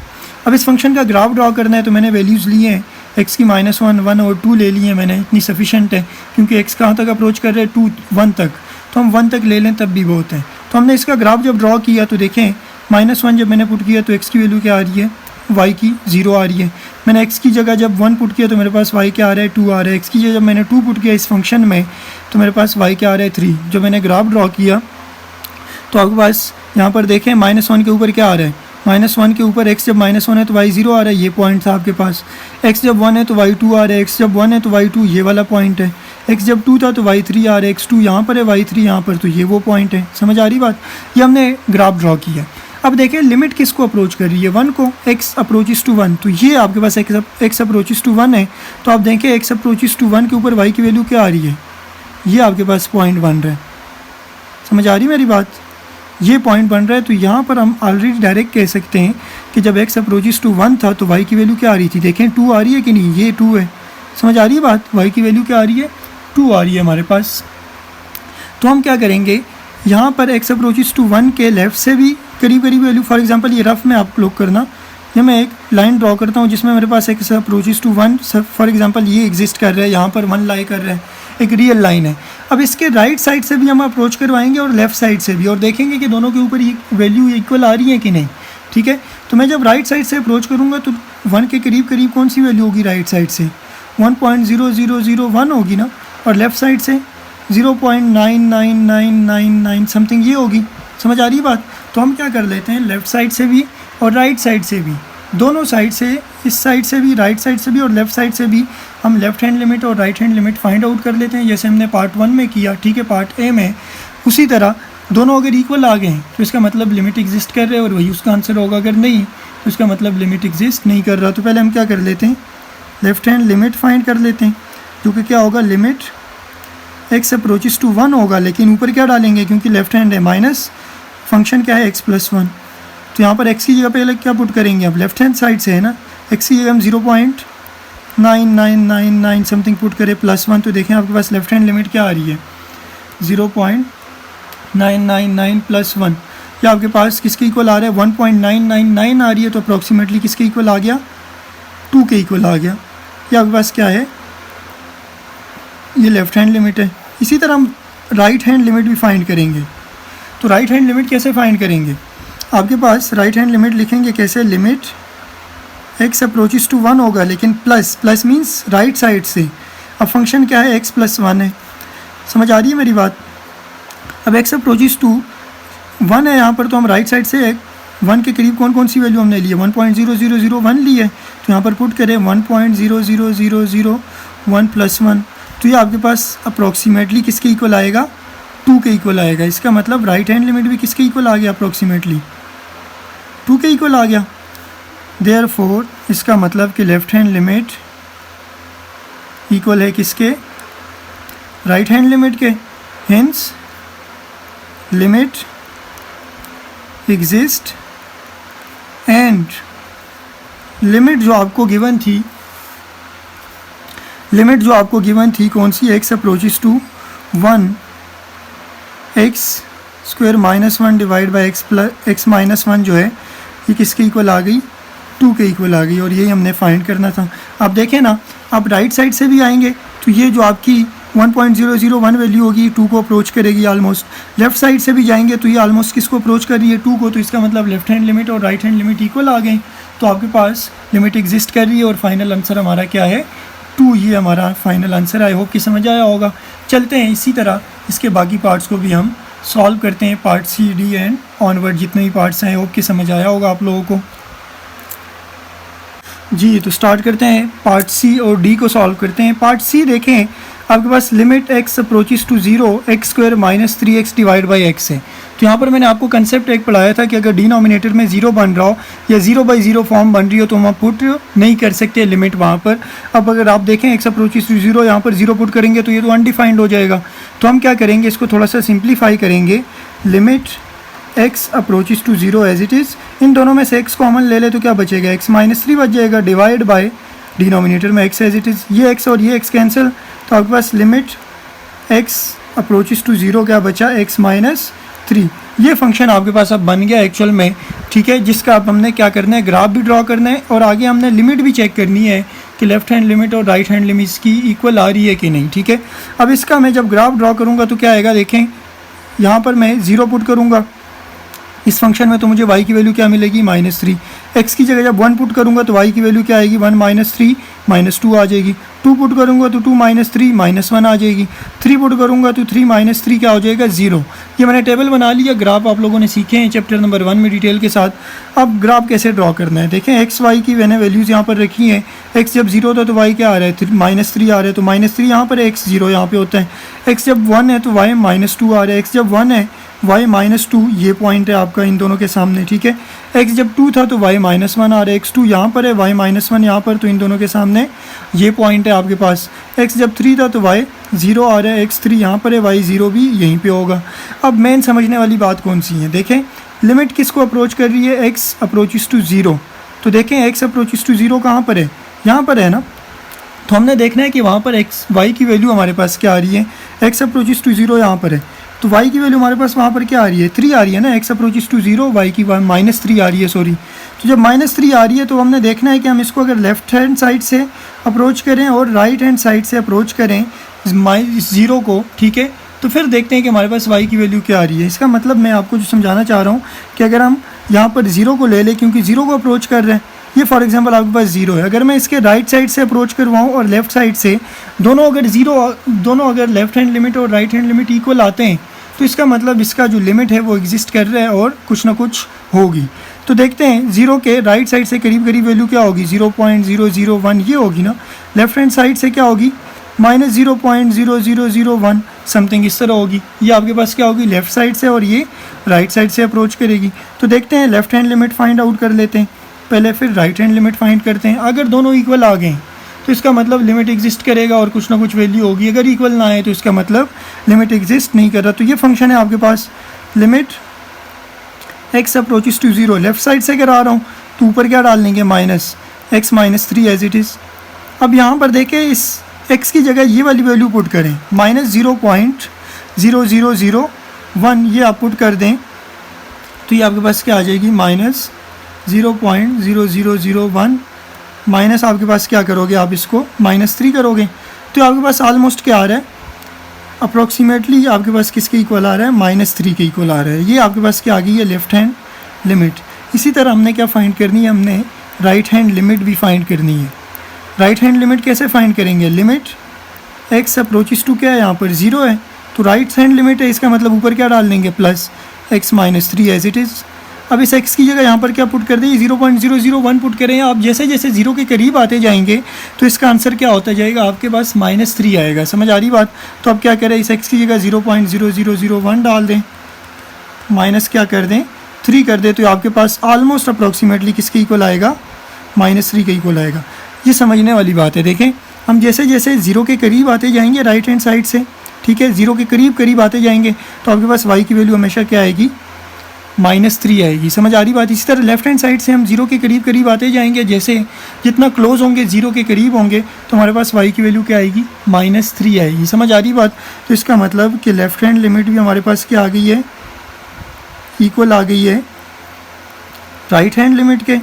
अब इस फंक्शन का ग्राफ ड्रॉ करना है तो मैंने वैल्यूज़ लिए हैं, x की -1, 1 और 2 ले लिए हैं मैंने, इतनी सफिशेंट है क्योंकि x कहाँ तक अप्रोच कर रहे हैं, 2 1 तक। तो हम 1 तक ले लें तब भी बहुत है। तो हमने इसका ग्राफ जब ड्रॉ किया तो देखें -1 जब मैंने पुट किया तो x की वैल्यू क्या आ रही है, y की 0 आ रही है। मैंने x की जगह जब 1 पुट किया तो मेरे पास y क्या आ रहा है, 2 आ रहा है। x की जगह जब मैंने 2 पुट किया इस फंक्शन में तो मेरे पास y क्या आ रहा है, 3। जब मैंने ग्राफ ड्रॉ किया तो आपके पास यहाँ पर देखें -1 के ऊपर क्या आ रहा है, -1 के ऊपर x जब -1 है तो y 0 आ रहा है, ये पॉइंट था आपके पास। x जब 1 है तो y 2 आ रहा है, x जब 1 है तो y 2 ये वाला पॉइंट है। x जब 2 था तो y 3 आ रहा है, x 2 यहाँ पर है, y 3 यहाँ पर, तो ये वो पॉइंट है। समझ आ रही बात। ये हमने ग्राफ ड्रॉ किया। अब देखें लिमिट किसको अप्रोच कर रही है, 1 को, x अप्रोचेस टू 1। तो ये आपके पास x अप्रोचेस टू 1 है। तो आप देखें x अप्रोचेस टू 1 के ऊपर y की वैल्यू क्या आ रही है, ये आपके पास पॉइंट बन रहा है। समझ आ रही मेरी बात। ये पॉइंट बन रहा है। तो यहाँ पर हम ऑलरेडी डायरेक्ट कह सकते हैं कि जब x अप्रोचेस टू 1 था तो y की वैल्यू क्या आ रही थी, देखें 2 आ रही है कि नहीं, ये 2 है। समझ आ रही है बात। y की वैल्यू क्या आ रही है, 2 आ रही है हमारे पास। तो हम क्या करेंगे, यहाँ पर x अप्रोचेस टू 1 के लेफ़्ट से भी करीब करीब वैल्यू, फॉर एग्जांपल ये रफ में आप लोग करना, ये मैं एक लाइन ड्रॉ करता हूँ जिसमें मेरे पास x approaches to 1 for example ये एग्जिस्ट कर रहा है, यहाँ पर 1 लाई कर रहा है, एक रियल लाइन है। अब इसके राइट साइड से भी हम अप्रोच करवाएंगे और लेफ़्ट साइड से भी, और देखेंगे कि दोनों के ऊपर ये वैल्यू इक्वल आ रही है कि नहीं, ठीक है। तो मैं जब राइट साइड से अप्रोच करूँगा तो 1 के करीब करीब कौन सी वैल्यू होगी राइट साइड से, 1.0001 होगी ना, और लेफ़्ट साइड से 0.99999 समथिंग ये होगी। समझ आ रही बात। तो हम क्या कर लेते हैं, लेफ़्ट साइड से भी और राइट साइड से भी, दोनों साइड से, इस साइड से भी, राइट साइड से भी और लेफ़्ट साइड से भी हम लेफ़्ट हैंड लिमिट और right hand limit find out कर लेते हैं, जैसे हमने पार्ट 1 में किया, ठीक है, पार्ट ए में। उसी तरह दोनों अगर इक्वल आ गए हैं तो इसका मतलब लिमिट एग्जिस्ट कर रहे हैं और वही उसका आंसर होगा। अगर नहीं तो इसका मतलब लिमिट एग्जिस्ट नहीं कर रहा। तो पहले हम क्या कर लेते हैं, लेफ़्ट हैंड लिमिट फाइंड कर लेते हैं, जो कि क्या होगा, लिमिट x अप्रोचेस टू 1 होगा, लेकिन ऊपर क्या डालेंगे क्योंकि लेफ़्ट हैंड है, माइनस फंक्शन क्या है, x + 1। तो यहाँ पर x की जगह पे अलग क्या पुट करेंगे, अब लेफ़्ट हैंड साइड से है ना, x की जगह हम 0.9999 समथिंग पुट करें +1, तो देखें आपके पास लेफ़्ट हैंड लिमिट क्या आ रही है, 0.999 + 1। या आपके पास किसके इक्वल आ रहा है, 1.999 आ रही है, तो अप्रॉक्सीमेटली किसके इक्वल आ गया, 2 के इक्वल आ गया। या आपके पास क्या है, ये लेफ़्ट हैंड लिमिट है। इसी तरह हम राइट हैंड लिमिट भी फाइंड करेंगे। तो राइट हैंड लिमिट कैसे फाइंड करेंगे, आपके पास राइट हैंड लिमिट लिखेंगे कैसे, लिमिट x अप्रोचेस टू 1 होगा, लेकिन प्लस मीन्स राइट साइड से। अब फंक्शन क्या है, x + 1 है। समझ आ रही है मेरी बात। अब x अप्रोचेस टू 1 है यहाँ पर, तो हम राइट साइड से 1 के करीब कौन कौन सी वैल्यू हमने ली है, 1.0001 ली है, तो यहाँ पर पुट करें 1.00001 + 1। तो ये आपके पास अप्रॉक्सीमेटली किसके इक्वल आएगा, 2 के इक्वल आएगा। इसका मतलब राइट हैंड लिमिट भी किसके इक्वल आ गया, अप्रॉक्सीमेटली 2 के इक्वल आ गया। देयरफॉर इसका मतलब कि लेफ़्ट हैंड लिमिट इक्वल है किसके, राइट हैंड लिमिट के। Hence limit exist and limit जो आपको गिवन थी, लिमिट जो आपको गिवन थी कौन सी, x approaches to 1 x² - 1 divide by x - 1 जो है ये किसके इक्वल आ गई, 2 के इक्वल आ गई, और यही हमने फाइंड करना था। आप देखें ना, आप राइट साइड से भी आएंगे तो ये जो आपकी 1.001 वैल्यू होगी 2 को अप्रोच करेगी ऑलमोस्ट। लेफ़्ट साइड से भी जाएंगे तो ये ऑलमोस्ट किसको अप्रोच कर रही है, 2 को। तो इसका मतलब लेफ़्ट हैंड लिमिट और राइट हैंड लिमिट इक्वल आ गए। तो आपके पास लिमिट एग्जिस्ट कर रही है और फाइनल आंसर हमारा क्या है 2, ये हमारा फाइनल आंसर। आई होप कि समझ आया होगा। चलते हैं इसी तरह इसके बाकी पार्ट्स को भी हम सॉल्व करते हैं, part C D and onward जितने भी पार्ट्स हैं। आई होप कि समझ आया होगा आप लोगों को। जी तो स्टार्ट करते हैं, पार्ट सी और डी को सॉल्व करते हैं। पार्ट सी देखें, आपके पास limit x approaches to 0 x square minus 3x divide by x है। तो यहाँ पर मैंने आपको कंसेप्ट एक पढ़ाया था कि अगर डिनोमिनेटर में 0 बन रहा हो या 0/0 फॉर्म बन रही हो तो हम पुट नहीं कर सकते लिमिट वहाँ पर। अब अगर आप देखें x अप्रोचेस टू 0, यहाँ पर 0 पुट करेंगे तो ये तो अनडिफाइंड हो जाएगा। तो हम क्या करेंगे, इसको थोड़ा सा सिंप्लीफाई करेंगे। Limit x approaches to 0 as it is, इन दोनों में से x कॉमन ले ले तो क्या बचेगा, x माइनस 3 बच जाएगा, डिवाइड बाय डिनोमिनेटर में x एज इट इज़, ये x और ये x कैंसिल। तो आपके पास लिमिट x अप्रोचेस टू 0 क्या बचा, x माइनस 3। ये फंक्शन आपके पास अब बन गया एक्चुअल में, ठीक है, जिसका अब हमने क्या करना है, ग्राफ भी ड्रॉ करना है और आगे हमने लिमिट भी चेक करनी है कि लेफ्ट हैंड लिमिट और राइट हैंड लिमिट की इक्वल आ रही है कि नहीं, ठीक है। अब इसका मैं जब ग्राफ ड्रॉ करूँगा तो क्या आएगा, देखें यहाँ पर मैं 0 पुट करूँगा इस फंक्शन में तो मुझे y की वैल्यू क्या मिलेगी, -3। x की जगह जब 1 पुट करूँगा तो y की वैल्यू क्या आएगी, 1 माइनस 3 -2 आ जाएगी। 2 पुट करूँगा तो 2 माइनस 3 -1 आ जाएगी। 3 पुट करूँगा तो 3 माइनस 3 क्या हो जाएगा, 0। ये मैंने टेबल बना लिया, ग्राफ आप लोगों ने सीखे हैं चैप्टर नंबर 1 में डिटेल के साथ। अब ग्राफ कैसे ड्रॉ करना है, देखें एक्स वाई की मैंने वैल्यूज़ यहाँ पर रखी हैं। एक्स जब 0 था तो y क्या आ रहा है, -3 आ रहा है, तो -3 यहाँ पर है, x 0 यहाँ पे होता है। x जब 1 है तो y -2 आ रहा है, x जब 1 है y -2, ये पॉइंट है आपका इन दोनों के सामने, ठीक है। x जब 2 था तो y -1 आ रहा है, x2 यहाँ पर है, y -1 यहाँ पर, तो इन दोनों के सामने ये पॉइंट है आपके पास। x जब 3 था तो y 0 आ रहा है, x3 यहाँ पर है, y 0 भी यहीं पे होगा। अब मेन समझने वाली बात कौन सी है, देखें लिमिट किसको अप्रोच कर रही है, x अप्रोचेस टू 0। तो देखें x अप्रोचेस टू 0 कहाँ पर है, यहाँ पर है ना। तो हमने देखना है कि वहाँ पर y की वैल्यू हमारे पास क्या आ रही है, x अप्रोचेस टू 0 यहाँ पर है, तो y की वैल्यू हमारे पास वहाँ पर क्या आ रही है, 3 आ रही है ना। x अप्रोचेस टू 0, y की -3 आ रही है, सॉरी। तो जब -3 आ रही है तो हमने देखना है कि हम इसको अगर लेफ्ट हैंड साइड से अप्रोच करें और राइट हैंड साइड से अप्रोच करें 0 को, ठीक है, तो फिर देखते हैं कि हमारे पास y की वैल्यू क्या आ रही है। इसका मतलब मैं आपको जो समझाना चाह रहा हूँ कि अगर हम यहाँ पर 0 को ले लें, क्योंकि 0 को अप्रोच कर रहे हैं, ये फॉर एग्जांपल आपके पास 0 है, अगर मैं इसके राइट साइड से अप्रोच करवाऊँ और लेफ्ट साइड से, दोनों अगर लेफ्ट हैंड लिमिट और राइट हैंड लिमिट इक्वल आते हैं तो इसका मतलब इसका जो लिमिट है वो एग्जिस्ट कर रहा है और कुछ ना कुछ होगी। तो देखते हैं 0 के राइट साइड से करीब करीब वैल्यू क्या होगी, 0.001 ये होगी ना। लेफ्ट हैंड साइड से क्या होगी, -0.0001 समथिंग इस तरह होगी। ये आपके पास क्या होगी, लेफ्ट साइड से, और ये राइट साइड से अप्रोच करेगी। तो देखते हैं left hand limit find out कर लेते हैं पहले, फिर राइट हैंड लिमिट फाइंड करते हैं। अगर दोनों इक्वल आ गए तो इसका मतलब लिमिट एग्जिस्ट करेगा और कुछ ना कुछ वैल्यू होगी। अगर इक्वल ना आए तो इसका मतलब लिमिट एग्जिस्ट नहीं कर रहा। तो ये फंक्शन है आपके पास, limit x approaches to 0, left side से अगर आ रहा हूँ तो ऊपर क्या डाल देंगे, -x -3 एज इट इज़। अब यहाँ पर देखें इस x की जगह ये वाली वैल्यू पुट करें, -0.0001 ये आप पुट कर दें तो ये आपके पास क्या आ जाएगी, -0.0001 माइनस आपके पास क्या करोगे, आप इसको -3 करोगे तो आपके पास ऑलमोस्ट क्या आ रहा है, अप्रॉक्सीमेटली आपके पास किसके इक्वल आ रहा है, -3 के इक्वल आ रहा है। ये आपके पास क्या आ गई है, लेफ्ट हैंड लिमिट। इसी तरह हमने क्या फाइंड करनी है, हमने राइट हैंड लिमिट भी फाइंड करनी है। राइट हैंड लिमिट कैसे फाइंड करेंगे, लिमिट x अप्रोचेस टू क्या है, यहाँ पर 0 है, तो राइट हैंड लिमिट है, इसका मतलब ऊपर क्या डाल देंगे, +x -3 एज इट इज़। अब इस x की जगह यहाँ पर क्या पुट कर दें, 0.001 पुट करें। आप जैसे जैसे 0 के करीब आते जाएंगे तो इसका आंसर क्या होता जाएगा, आपके पास -3 आएगा। समझ आ रही बात। तो अब क्या करें, इस x की जगह 0.0001 डाल दें, माइनस क्या कर दें, 3 कर दें, तो आपके पास ऑलमोस्ट अप्रॉक्सीमेटली किसके इक्वल आएगा, -3 के इक्वल आएगा। ये समझने वाली बात है। देखें हम जैसे जैसे 0 के करीब आते जाएंगे राइट हैंड साइड से, ठीक है, 0 के करीब आते जाएंगे तो आपके पास y की वैल्यू हमेशा क्या आएगी, -3 आएगी। समझ आ रही बात। इसी तरह लेफ्ट हैंड साइड से हम 0 के करीब आते जाएंगे, जैसे जितना क्लोज होंगे 0 के करीब होंगे तो हमारे पास y की वैल्यू क्या आएगी, -3 आएगी। समझ आ रही बात। तो इसका मतलब कि लेफ्ट हैंड लिमिट भी हमारे पास क्या आ गई है, इक्वल आ गई है राइट हैंड लिमिट के।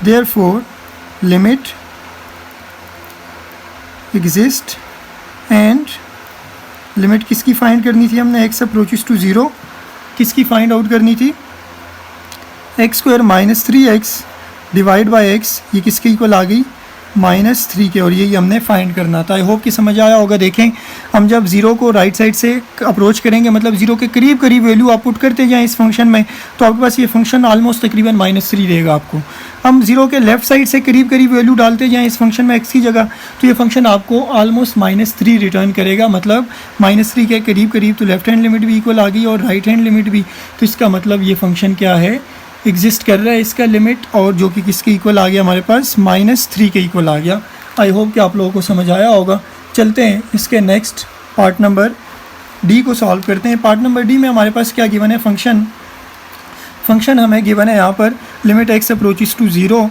Therefore limit exist and limit किसकी फाइंड करनी थी हमने, x अप्रोचेस टू 0 किसकी फाइंड आउट करनी थी, x² -3x divide by x, ये किसके इक्वल आ गई, -3 के, और यही हमने फाइंड करना था। आई होप कि समझ आया होगा। देखें हम जब ज़ीरो को राइट साइड से अप्रोच करेंगे, मतलब ज़ीरो के करीब करीब वैल्यू आप पुट करते जाएँ इस फंक्शन में, तो आपके पास ये फंक्शन ऑलमोस्ट तकरीबन -3 देगा आपको। हम ज़ीरो के लेफ्ट साइड से करीब करीब वैल्यू डालते जाएँ इस फंक्शन में एक्स की जगह, तो ये फंक्शन आपको ऑलमोस्ट -3 रिटर्न करेगा, मतलब -3 के करीब करीब। तो लेफ्ट हैंड लिमिट भी इक्वल आ गई और राइट हैंड लिमिट भी। तो इसका मतलब ये फंक्शन क्या है, एग्जिस्ट कर रहा है इसका लिमिट, और जो कि किसके इक्वल आ गया हमारे पास, -3 के इक्वल आ गया। आई होप कि आप लोगों को समझ आया होगा। चलते हैं इसके नेक्स्ट पार्ट नंबर डी को सॉल्व करते हैं। पार्ट नंबर डी में हमारे पास क्या गिवन है, फंक्शन हमें गिवन है यहाँ पर limit x approaches to 0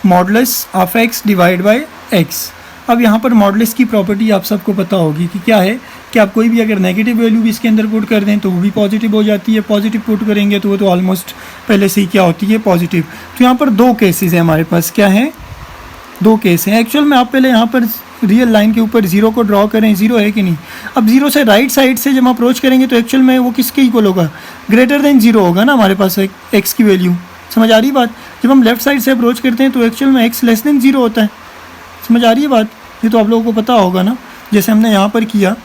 modulus of x divide by x. अब यहाँ पर मॉडुलस की प्रॉपर्टी आप सबको पता होगी कि क्या है, कि आप कोई भी अगर नेगेटिव वैल्यू भी इसके अंदर पुट कर दें तो वो भी पॉजिटिव हो जाती है, पॉजिटिव पुट करेंगे तो वो तो ऑलमोस्ट पहले से ही क्या होती है, पॉजिटिव। तो यहाँ पर दो केसेस हैं हमारे पास, क्या है, दो केस हैं। एक्चुअल में आप पहले यहाँ पर रियल लाइन के ऊपर ज़ीरो को ड्रॉ करें, ज़ीरो है कि नहीं। अब ज़ीरो से राइट साइड से जब हम अप्रोच करेंगे तो एक्चुअल में वो किसके इक्वल होगा, ग्रेटर देन ज़ीरो होगा ना हमारे पास एक्स की वैल्यू। समझ आ रही बात। जब हम लेफ्ट साइड से अप्रोच करते हैं तो एक्चुअल में एक्स लेस देन ज़ीरो होता है। समझ आ रही है बात, ये तो आप लोगों को पता होगा ना। जैसे हमने यहाँ पर किया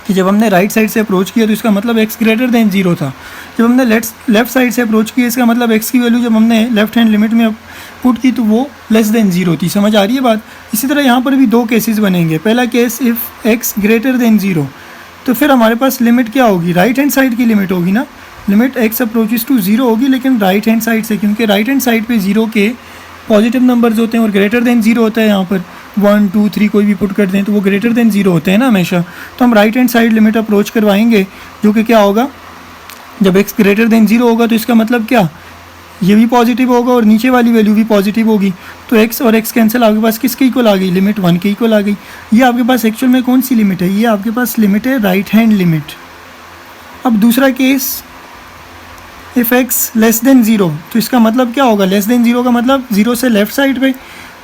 कि जब हमने राइट साइड से अप्रोच किया तो इसका मतलब एक्स ग्रेटर देन 0 था। जब हमने लेफ्ट साइड से अप्रोच किया इसका मतलब एक्स की वैल्यू जब हमने लेफ्ट हैंड लिमिट में पुट की तो वो लेस देन 0 थी। समझ आ रही है बात। इसी तरह यहाँ पर भी दो केसेस बनेंगे। पहला case if x greater than 0, तो फिर हमारे पास लिमिट क्या होगी, राइट हैंड साइड की लिमिट होगी ना। लिमिट एक्स अप्रोचेस टू 0 होगी, लेकिन राइट हैंड साइड से, क्योंकि राइट हैंड साइड पे 0 के पॉजिटिव नंबर्स होते हैं और ग्रेटर देन 0 होता है। यहाँ पर 1 2 3 कोई भी पुट कर दें तो वो ग्रेटर देन 0 होते हैं ना हमेशा। तो हम right hand side limit approach करवाएंगे, जो कि क्या होगा, जब x ग्रेटर देन 0 होगा तो इसका मतलब क्या, ये भी पॉजिटिव होगा और नीचे वाली वैल्यू भी पॉजिटिव होगी। तो x और x कैंसिल आपके पास किसके इक्वल आ गई, लिमिट 1 के इक्वल आ गई। ये आपके पास एक्चुअल में कौन सी लिमिट है, ये आपके पास लिमिट है राइट हैंड लिमिट। अब दूसरा case if x less than 0, तो इसका मतलब क्या होगा, लेस देन 0 का मतलब 0 से लेफ्ट साइड पे,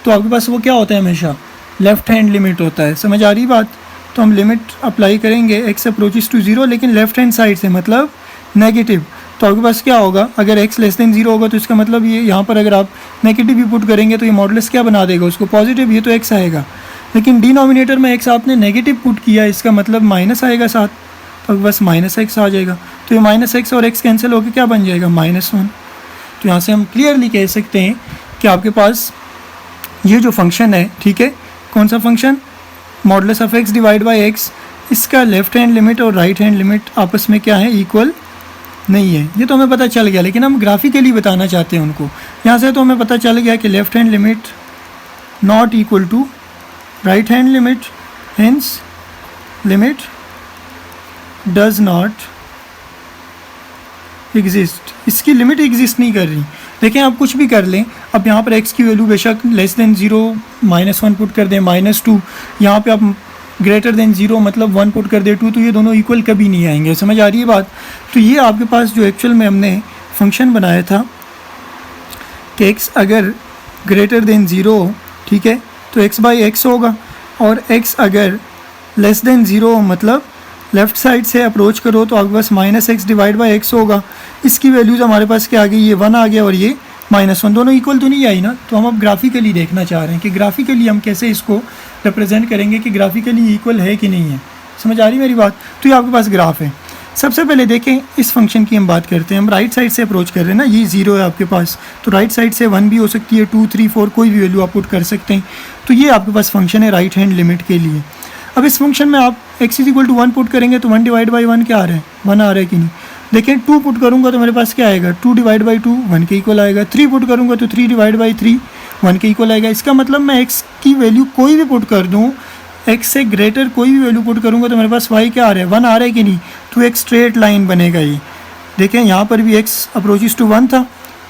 तो आपके पास वो क्या होता है, हमेशा लेफ्ट हैंड लिमिट होता है। समझ आ रही बात। तो हम लिमिट अप्लाई करेंगे x अप्रोचेस टू 0, लेकिन लेफ्ट हैंड साइड से, मतलब नेगेटिव। तो आपके पास क्या होगा, अगर x लेस देन 0 होगा तो इसका मतलब ये यहाँ पर अगर आप नेगेटिव भी पुट करेंगे तो ये मॉडुलस क्या बना देगा उसको, पॉजिटिव। ये तो x आएगा, लेकिन डिनोमिनेटर में x आपने नेगेटिव पुट किया, इसका मतलब माइनस आएगा साथ, तो बस -x आ जाएगा। तो ये -x और x कैंसिल होकर क्या बन जाएगा, -1। तो यहाँ से हम क्लियरली कह सकते हैं कि आपके पास ये जो फंक्शन है, ठीक है, कौन सा function, modulus of x divide by x, इसका लेफ्ट हैंड लिमिट और राइट हैंड लिमिट आपस में क्या है, इक्वल नहीं है। ये तो हमें पता चल गया, लेकिन हम ग्राफिकली बताना चाहते हैं उनको। यहाँ से तो हमें पता चल गया कि left hand limit not equal to right hand limit, hence limit does not exist. इसकी लिमिट एग्जिस्ट नहीं कर रही। देखें आप कुछ भी कर लें, अब यहाँ पर x की वैल्यू बेशक लेस देन 0 -1 पुट कर दें, -2, यहाँ पे आप ग्रेटर देन 0 मतलब 1 पुट कर दे 2, तो ये दोनों इक्वल कभी नहीं आएंगे। समझ आ रही है बात। तो ये आपके पास जो एक्चुअल में हमने फंक्शन बनाया था कि x अगर ग्रेटर देन 0, ठीक है, तो x बाई एक्स होगा, और x अगर लेस देन 0 मतलब लेफ़्ट साइड से अप्रोच करो तो आपके पास -x डिवाइड बाई एक्स होगा। इसकी वैल्यूज़ हमारे पास क्या आ गई, ये 1 आ गया और ये -1, दोनों इक्वल तो नहीं आई ना। तो हम अब ग्राफिकली देखना चाह रहे हैं कि ग्राफिकली हम कैसे इसको रिप्रेजेंट करेंगे कि ग्राफिकली इक्वल है कि नहीं है। समझ आ रही मेरी बात। तो ये आपके पास ग्राफ है। सबसे पहले देखें इस फंक्शन की हम बात करते हैं। हम राइट साइड से अप्रोच कर रहे हैं ना, ये 0 है आपके पास, तो राइट साइड से 1 भी हो सकती है, 2 3 4 कोई भी वैल्यू आप पुट कर सकते हैं। तो ये आपके पास फंक्शन है राइट हैंड लिमिट के लिए। अब इस फंक्शन में आप x = 1 पुट करेंगे तो 1 डिवाइड बाई 1 क्या आ रहा है, 1 आ रहा है कि नहीं। लेकिन 2 पुट करूँगा तो मेरे पास क्या आएगा, 2 डिवाइड बाई 2 1 के इक्वल आएगा। 3 पुट करूँगा तो 3 डिवाइड बाई 3 1 के इक्वल आएगा। इसका मतलब मैं x की वैल्यू कोई भी पुट कर दूँ, x से ग्रेटर कोई भी वैल्यू पुट करूँगा तो मेरे पास y क्या आ रहा है, 1 आ रहा है कि नहीं। तो एक स्ट्रेट लाइन बनेगा ये। देखें यहाँ पर भी x अप्रोचेस टू 1 था,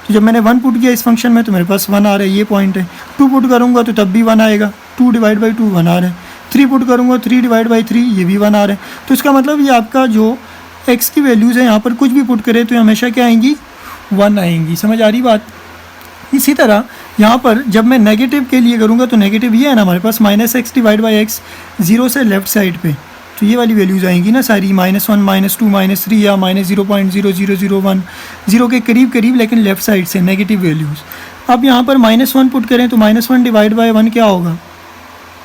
तो जब मैंने 1 पुट किया इस फंक्शन में तो मेरे पास 1 आ रहा है, ये पॉइंट है। 2 पुट करूँगा तो तब भी 1 आएगा, 2 डिवाइड बाई 2 1 आ रहा है। 3 पुट करूँगा 3 डिवाइड बाई 3 ये भी 1 आ रहा है। तो इसका मतलब ये आपका जो x की वैल्यूज़ है यहाँ पर कुछ भी पुट करे तो हमेशा क्या आएंगी, 1 आएंगी। समझ आ रही बात। इसी तरह यहाँ पर जब मैं नेगेटिव के लिए करूँगा तो नेगेटिव ये है ना हमारे पास -x डिवाइड बाई एक्स, 0 से लेफ्ट साइड पे, तो ये वाली वैल्यूज़ आएंगी ना सारी, -1 -2 -3 या -0.0001, 0 के करीब करीब लेकिन लेफ्ट साइड से नेगेटिव वैल्यूज़। अब यहाँ पर -1 पुट करें तो -1 डिवाइड बाय 1 क्या होगा,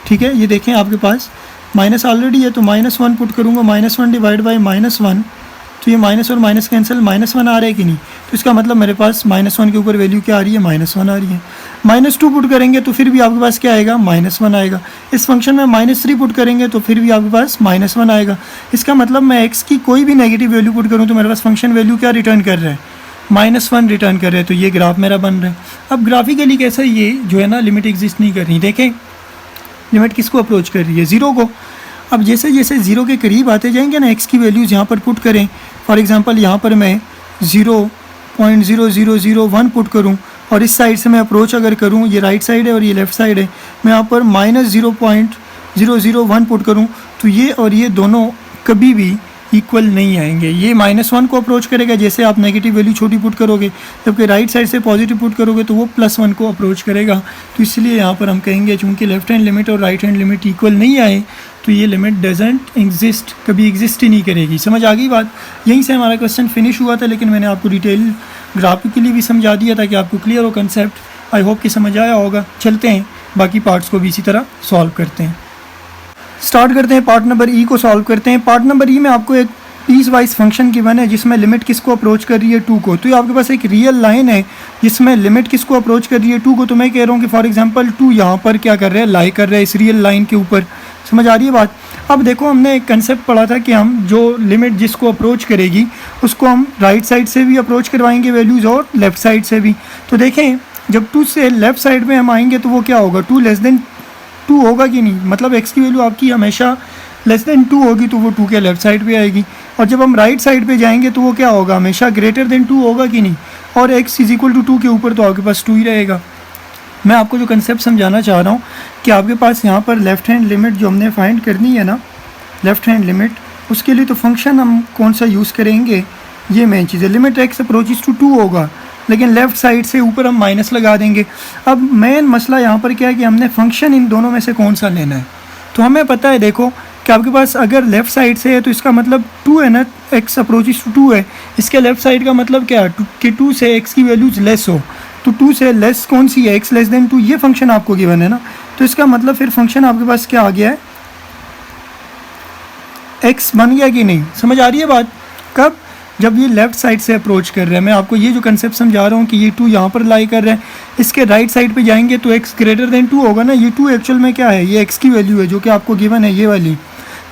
ठीक है। ये देखें आपके पास माइनस ऑलरेडी है, तो -1 पुट करूँगा, -1 डिवाइड बाय -1, तो ये माइनस और माइनस कैंसिल, -1 आ रहा है कि नहीं, तो इसका मतलब मेरे पास -1 के ऊपर वैल्यू क्या आ रही है, -1 आ रही है। -2 पुट करेंगे तो फिर भी आपके पास क्या आएगा, -1 आएगा। इस फंक्शन में -3 पुट करेंगे तो फिर भी आपके पास -1 आएगा। इसका मतलब मैं x की कोई भी नेगेटिव वैल्यू पुट करूँ तो मेरे पास फंक्शन वैल्यू क्या रिटर्न कर रहा है, -1 रिटर्न कर रहा है। तो ये ग्राफ मेरा बन रहा है। अब ग्राफिकली कैसा, ये जो है ना लिमिट एग्जिस्ट नहीं कर रही, देखें लिमिट किसको अप्रोच कर रही है, 0 को। अब जैसे जैसे 0 के करीब आते जाएंगे ना, x की वैल्यूज़ यहाँ पर पुट करें। फॉर एग्जांपल यहाँ पर मैं 0.0001 पुट करूँ और इस साइड से मैं अप्रोच अगर करूँ, ये राइट साइड है और ये लेफ़्ट साइड है, मैं यहाँ पर -0.001 पुट करूँ तो ये और ये दोनों कभी भी इक्वल नहीं आएंगे। ये -1 को अप्रोच करेगा जैसे आप नेगेटिव वैल्यू छोटी पुट करोगे, जबकि राइट साइड से पॉजिटिव पुट करोगे तो वो +1 को अप्रोच करेगा। तो इसलिए यहाँ पर हम कहेंगे चूँकि लेफ्ट हैंड लिमिट और राइट हैंड लिमिट इक्वल नहीं आए तो ये लिमिट डजेंट एग्जिस्ट, कभी एग्जिस्ट ही नहीं करेगी। समझ आ गई बात। यहीं से हमारा क्वेश्चन फिनिश हुआ था, लेकिन मैंने आपको डिटेल ग्राफिकली भी समझा दिया था कि आपको क्लियर हो कंसेप्ट। आई होप कि समझ आया होगा। चलते हैं बाकी पार्ट्स को भी इसी तरह सॉल्व करते हैं। स्टार्ट करते हैं पार्ट नंबर ई को सॉल्व करते हैं। पार्ट नंबर ई में आपको एक पीस वाइज फंक्शन गिवन है जिसमें लिमिट किसको अप्रोच कर रही है, 2 को। तो ये आपके पास एक रियल लाइन है जिसमें लिमिट किसको अप्रोच कर रही है, 2 को। तो मैं कह रहा हूँ कि फॉर एग्जांपल 2 यहाँ पर क्या कर रहा है, लाई कर रहा है इस रियल लाइन के ऊपर। समझ आ रही है बात। अब देखो हमने एक कंसेप्ट पढ़ा था कि हम जो लिमिट जिसको अप्रोच करेगी उसको हम राइट साइड से भी अप्रोच करवाएंगे वैल्यूज़ और लेफ़्ट साइड से भी। तो देखें जब 2 से लेफ़्ट साइड में हम आएंगे तो वो क्या होगा, 2 लेस देन 2 होगा कि नहीं। मतलब x की वैल्यू आपकी हमेशा लेस देन 2 होगी तो वो 2 के लेफ्ट साइड पे आएगी। और जब हम राइट साइड पे जाएंगे तो वो क्या होगा, हमेशा ग्रेटर देन 2 होगा कि नहीं। और x = 2 के ऊपर तो आपके पास 2 ही रहेगा। मैं आपको जो कंसेप्ट समझाना चाह रहा हूँ कि आपके पास यहाँ पर लेफ़्ट हैंड लिमिट जो हमने फाइंड करनी है ना, लेफ़्ट हैंड लिमिट, उसके लिए तो फंक्शन हम कौन सा यूज़ करेंगे, ये मेन चीज़ है। लिमिट x अप्रोचेस टू 2 होगा, लेकिन लेफ़्ट साइड से ऊपर हम माइनस लगा देंगे। अब मेन मसला यहाँ पर क्या है कि हमने फंक्शन इन दोनों में से कौन सा लेना है। तो हमें पता है देखो कि आपके पास अगर लेफ़्ट साइड से है तो इसका मतलब 2 है ना, x अप्रोचेस टू 2 है। इसके लेफ़्ट साइड का मतलब क्या है कि 2 से x की वैल्यूज लेस हो। तो 2 से लेस कौन सी है, x लेस देन 2, ये फंक्शन आपको गिवन है ना। तो इसका मतलब फिर फंक्शन आपके पास क्या आ गया है, x बन गया कि नहीं। समझ आ रही है बात। कब, जब ये लेफ़्ट साइड से अप्रोच कर रहा है। मैं आपको ये जो कंसेप्ट समझा रहा हूँ कि ये 2 यहाँ पर लाई कर रहा है, इसके राइट साइड पे जाएंगे तो x ग्रेटर देन 2 होगा ना। ये 2 एक्चुअल में क्या है, ये x की वैल्यू है जो कि आपको गिवन है, ये वाली।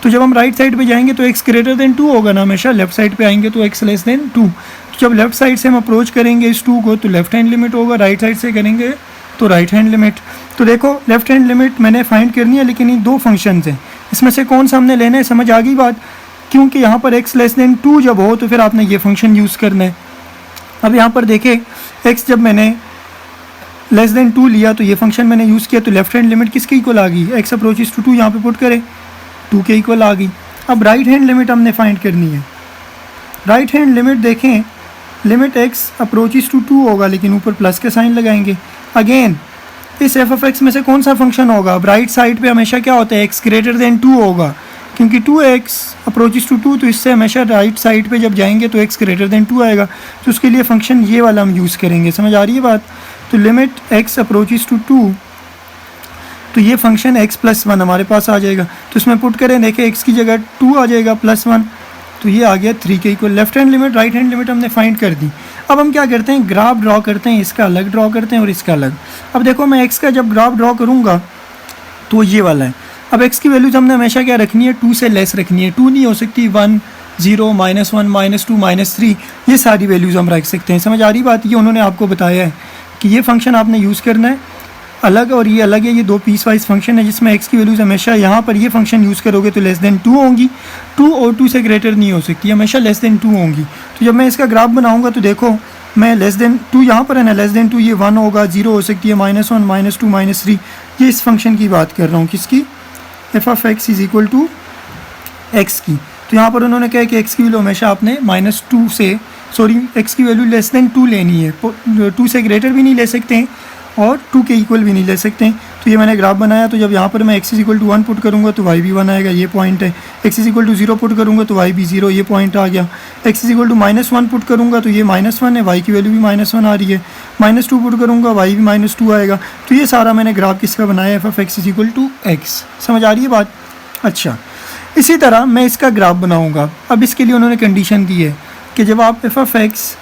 तो जब हम राइट साइड पे जाएंगे तो x ग्रेटर देन 2 होगा ना हमेशा। लेफ्ट साइड पे आएंगे तो x लेस देन 2। तो जब लेफ्ट साइड से हम अप्रोच करेंगे इस 2 को तो लेफ्ट हैंड लिमिट होगा, राइट साइड से करेंगे तो राइट हैंड लिमिट। तो देखो लेफ्ट हैंड लिमिट मैंने फाइंड करनी है, लेकिन ये 2 फंक्शंस हैं, इसमें से कौन सा हमने लेना है। समझ आ गई बात। क्योंकि यहाँ पर x लेस देन 2 जब हो तो फिर आपने ये फंक्शन यूज़ करना है। अब यहाँ पर देखें x जब मैंने लेस देन 2 लिया तो ये फंक्शन मैंने यूज़ किया, तो लेफ्ट हैंड लिमिट किसके इक्वल आ गई, x अप्रोचेस टू 2, यहाँ पे पुट करें 2 के इक्वल आ गई। अब राइट हैंड लिमिट हमने फाइंड करनी है। राइट हैंड लिमिट देखें, लिमिट x अप्रोचेस टू 2 होगा, लेकिन ऊपर प्लस का साइन लगाएंगे। अगेन इस f(x) में से कौन सा फंक्शन होगा। अब राइट साइड पे हमेशा क्या होता है, x ग्रेटर देन 2 होगा, क्योंकि 2x अप्रोचेस टू 2, तो इससे हमेशा राइट साइड पे जब जाएंगे तो x ग्रेटर देन 2 आएगा। तो उसके लिए फंक्शन ये वाला हम यूज़ करेंगे। समझ आ रही है बात। तो लिमिट x अप्रोचेस टू 2, तो ये फंक्शन x + 1 हमारे पास आ जाएगा। तो इसमें पुट करें, देखें x की जगह 2 आ जाएगा +1, तो ये आ गया 3 के equal. Left hand limit right hand limit हमने फाइंड कर दी। अब हम क्या करते हैं, ग्राफ ड्रॉ करते हैं, इसका अलग ड्रॉ करते हैं और इसका अलग। अब देखो मैं x का जब ग्राफ ड्रॉ करूँगा तो ये वाला है। अब x की वैल्यूज हमने हमेशा क्या रखनी है, 2 से लेस रखनी है। 2 नहीं हो सकती, 1, 0, -1, -2, -3, ये सारी वैल्यूज़ हम रख सकते हैं। समझ आ रही बात। ये उन्होंने आपको बताया है कि ये फंक्शन आपने यूज़ करना है अलग और ये अलग है। ये 2 पीस वाइज फंक्शन है जिसमें x की वैल्यूज़ हमेशा यहाँ पर ये फंक्शन यूज़ करोगे तो लेस देन 2 होंगी। 2 और 2 से ग्रेटर नहीं हो सकती, हमेशा लेस देन 2 होंगी। तो जब मैं इसका ग्राफ बनाऊँगा तो देखो मैं लेस देन 2 यहाँ पर है ना, लेस देन 2 ये 1 होगा, 0 हो सकती है, -1, -2, -3। ये इस फंक्शन की बात कर रहा हूँ, किसकी, f(x) = x की। तो यहाँ पर उन्होंने कहा कि x की वैल्यू हमेशा आपने -2 से x की वैल्यू लेस देन 2 लेनी है। 2 से ग्रेटर भी नहीं ले सकते हैं और 2 के इक्वल भी नहीं ले सकते हैं। तो ये मैंने ग्राफ बनाया। तो जब यहाँ पर मैं x = 1 पुट करूँगा तो y भी 1 आएगा, ये पॉइंट है। x = 0 पुट करूँगा तो y भी 0, ये पॉइंट आ गया। x = -1 पुट करूँगा तो ये -1 है, y की वैल्यू भी -1 आ रही है। -2 पुट करूँगा y भी -2 आएगा। तो ये सारा मैंने ग्राफ किसका बनाया, f of x is equal to x. समझ आ रही है बात? अच्छा, इसी तरह मैं इसका ग्राफ बनाऊँगा। अब इसके लिए उन्होंने कंडीशन दी है कि जब आप f of x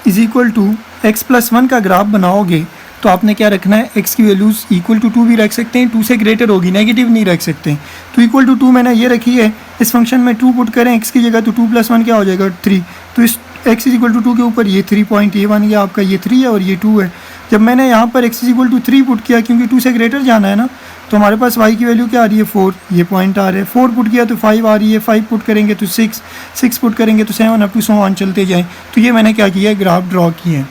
is equal to x plus 1 का ग्राफ बनाओगे तो आपने क्या रखना है, x की वैल्यूज़ इक्वल टू 2 भी रख सकते हैं, 2 से ग्रेटर होगी, नेगेटिव नहीं रख सकते। तो इक्वल टू 2 मैंने ये रखी है। इस फंक्शन में 2 पुट करें x की जगह तो 2 + 1 क्या हो जाएगा 3। तो इस x इज इक्वल टू 2 के ऊपर ये 3 पॉइंट ये बन गया आपका, ये 3 है और ये 2 है। जब मैंने यहाँ पर x is equal to 3 put किया, क्योंकि 2 से ग्रेटर जाना है ना, तो हमारे पास y की वैल्यू क्या आ रही है 4, ये पॉइंट आ रहा है। 4 पुट किया तो 5 आ रही है, 5 पुट करेंगे तो 6, 6 पुट करेंगे तो 7 अप टू सो ऑन चलते जाएँ। तो ये मैंने क्या किया है, ग्राफ ड्रॉ किए हैं।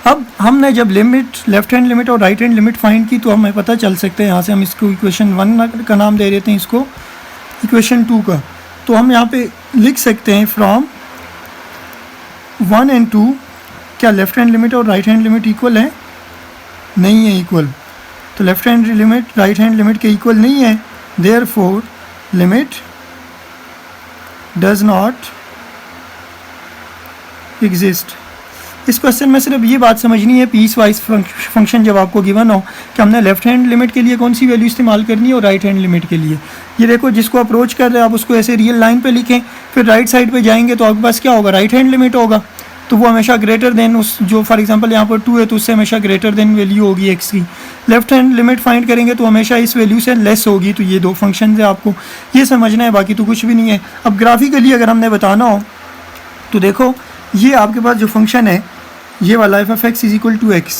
अब हमने जब लिमिट, लेफ्ट हैंड लिमिट और राइट हैंड लिमिट फाइंड की तो हमें पता चल सकते हैं, यहाँ से हम इसको इक्वेशन 1 का नाम दे देते हैं, इसको इक्वेशन 2 का। तो हम यहाँ पे लिख सकते हैं फ्रॉम 1 and 2 क्या लेफ्ट हैंड लिमिट और राइट हैंड लिमिट इक्वल है? नहीं है इक्वल। तो left hand limit right hand limit के इक्वल नहीं है, therefore limit does not exist. इस क्वेश्चन में सिर्फ ये बात समझनी है, पीस वाइज फंक्शन जब आपको गिवन हो कि हमने लेफ्ट हैंड लिमिट के लिए कौन सी वैल्यू इस्तेमाल करनी है और राइट हैंड लिमिट के लिए। ये देखो, जिसको अप्रोच कर रहे हैं आप उसको ऐसे रियल लाइन पे लिखें, फिर राइट साइड पे जाएंगे तो आपके पास क्या होगा, राइट हैंड लिमिट होगा। तो वो हमेशा ग्रेटर देन उस, जो फॉर एग्जांपल यहाँ पर 2 है तो उससे हमेशा ग्रेटर देन वैल्यू होगी एक्स की। लेफ्ट हैंड लिमिट फाइंड करेंगे तो हमेशा इस वैल्यू से लेस होगी। तो ये दो फंक्शन है, आपको ये समझना है, बाकी तो कुछ भी नहीं है। अब ग्राफिकली अगर हमने बताना हो तो देखो, ये आपके पास जो फंक्शन है ये वाला f of x is equal to x,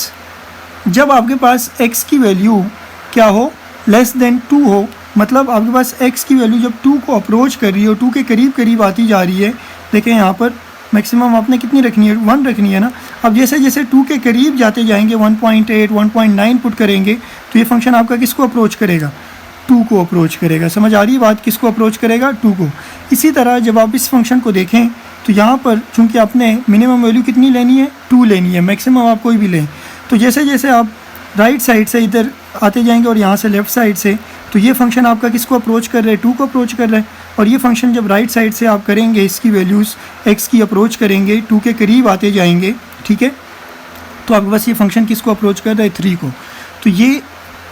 जब आपके पास x की वैल्यू क्या हो, लेस देन 2 हो, मतलब आपके पास x की वैल्यू जब 2 को अप्रोच कर रही हो, 2 के करीब करीब आती जा रही है। देखें यहाँ पर मैक्सिमम आपने कितनी रखनी है, 1 रखनी है ना। अब जैसे जैसे 2 के करीब जाते जाएंगे, 1.8 1.9 पुट करेंगे तो ये फंक्शन आपका किसको अप्रोच करेगा, 2 को अप्रोच करेगा। समझ आ रही है बात, किसको अप्रोच करेगा, 2 को। इसी तरह जब आप इस फंक्शन को देखें तो यहाँ पर चूंकि आपने मिनिमम वैल्यू कितनी लेनी है, 2 लेनी है, मैक्सिमम आप कोई भी लें। तो जैसे जैसे आप राइट साइड से इधर आते जाएंगे और यहाँ से लेफ़्ट साइड से, तो ये फंक्शन आपका किसको अप्रोच कर रहा है, 2 को अप्रोच कर रहा है। और ये फंक्शन जब राइट साइड से आप करेंगे, इसकी वैल्यूज़ x की अप्रोच करेंगे, 2 के करीब आते जाएंगे, ठीक है। तो आपके पास ये फंक्शन किसको अप्रोच कर रहा है, 3 को। तो ये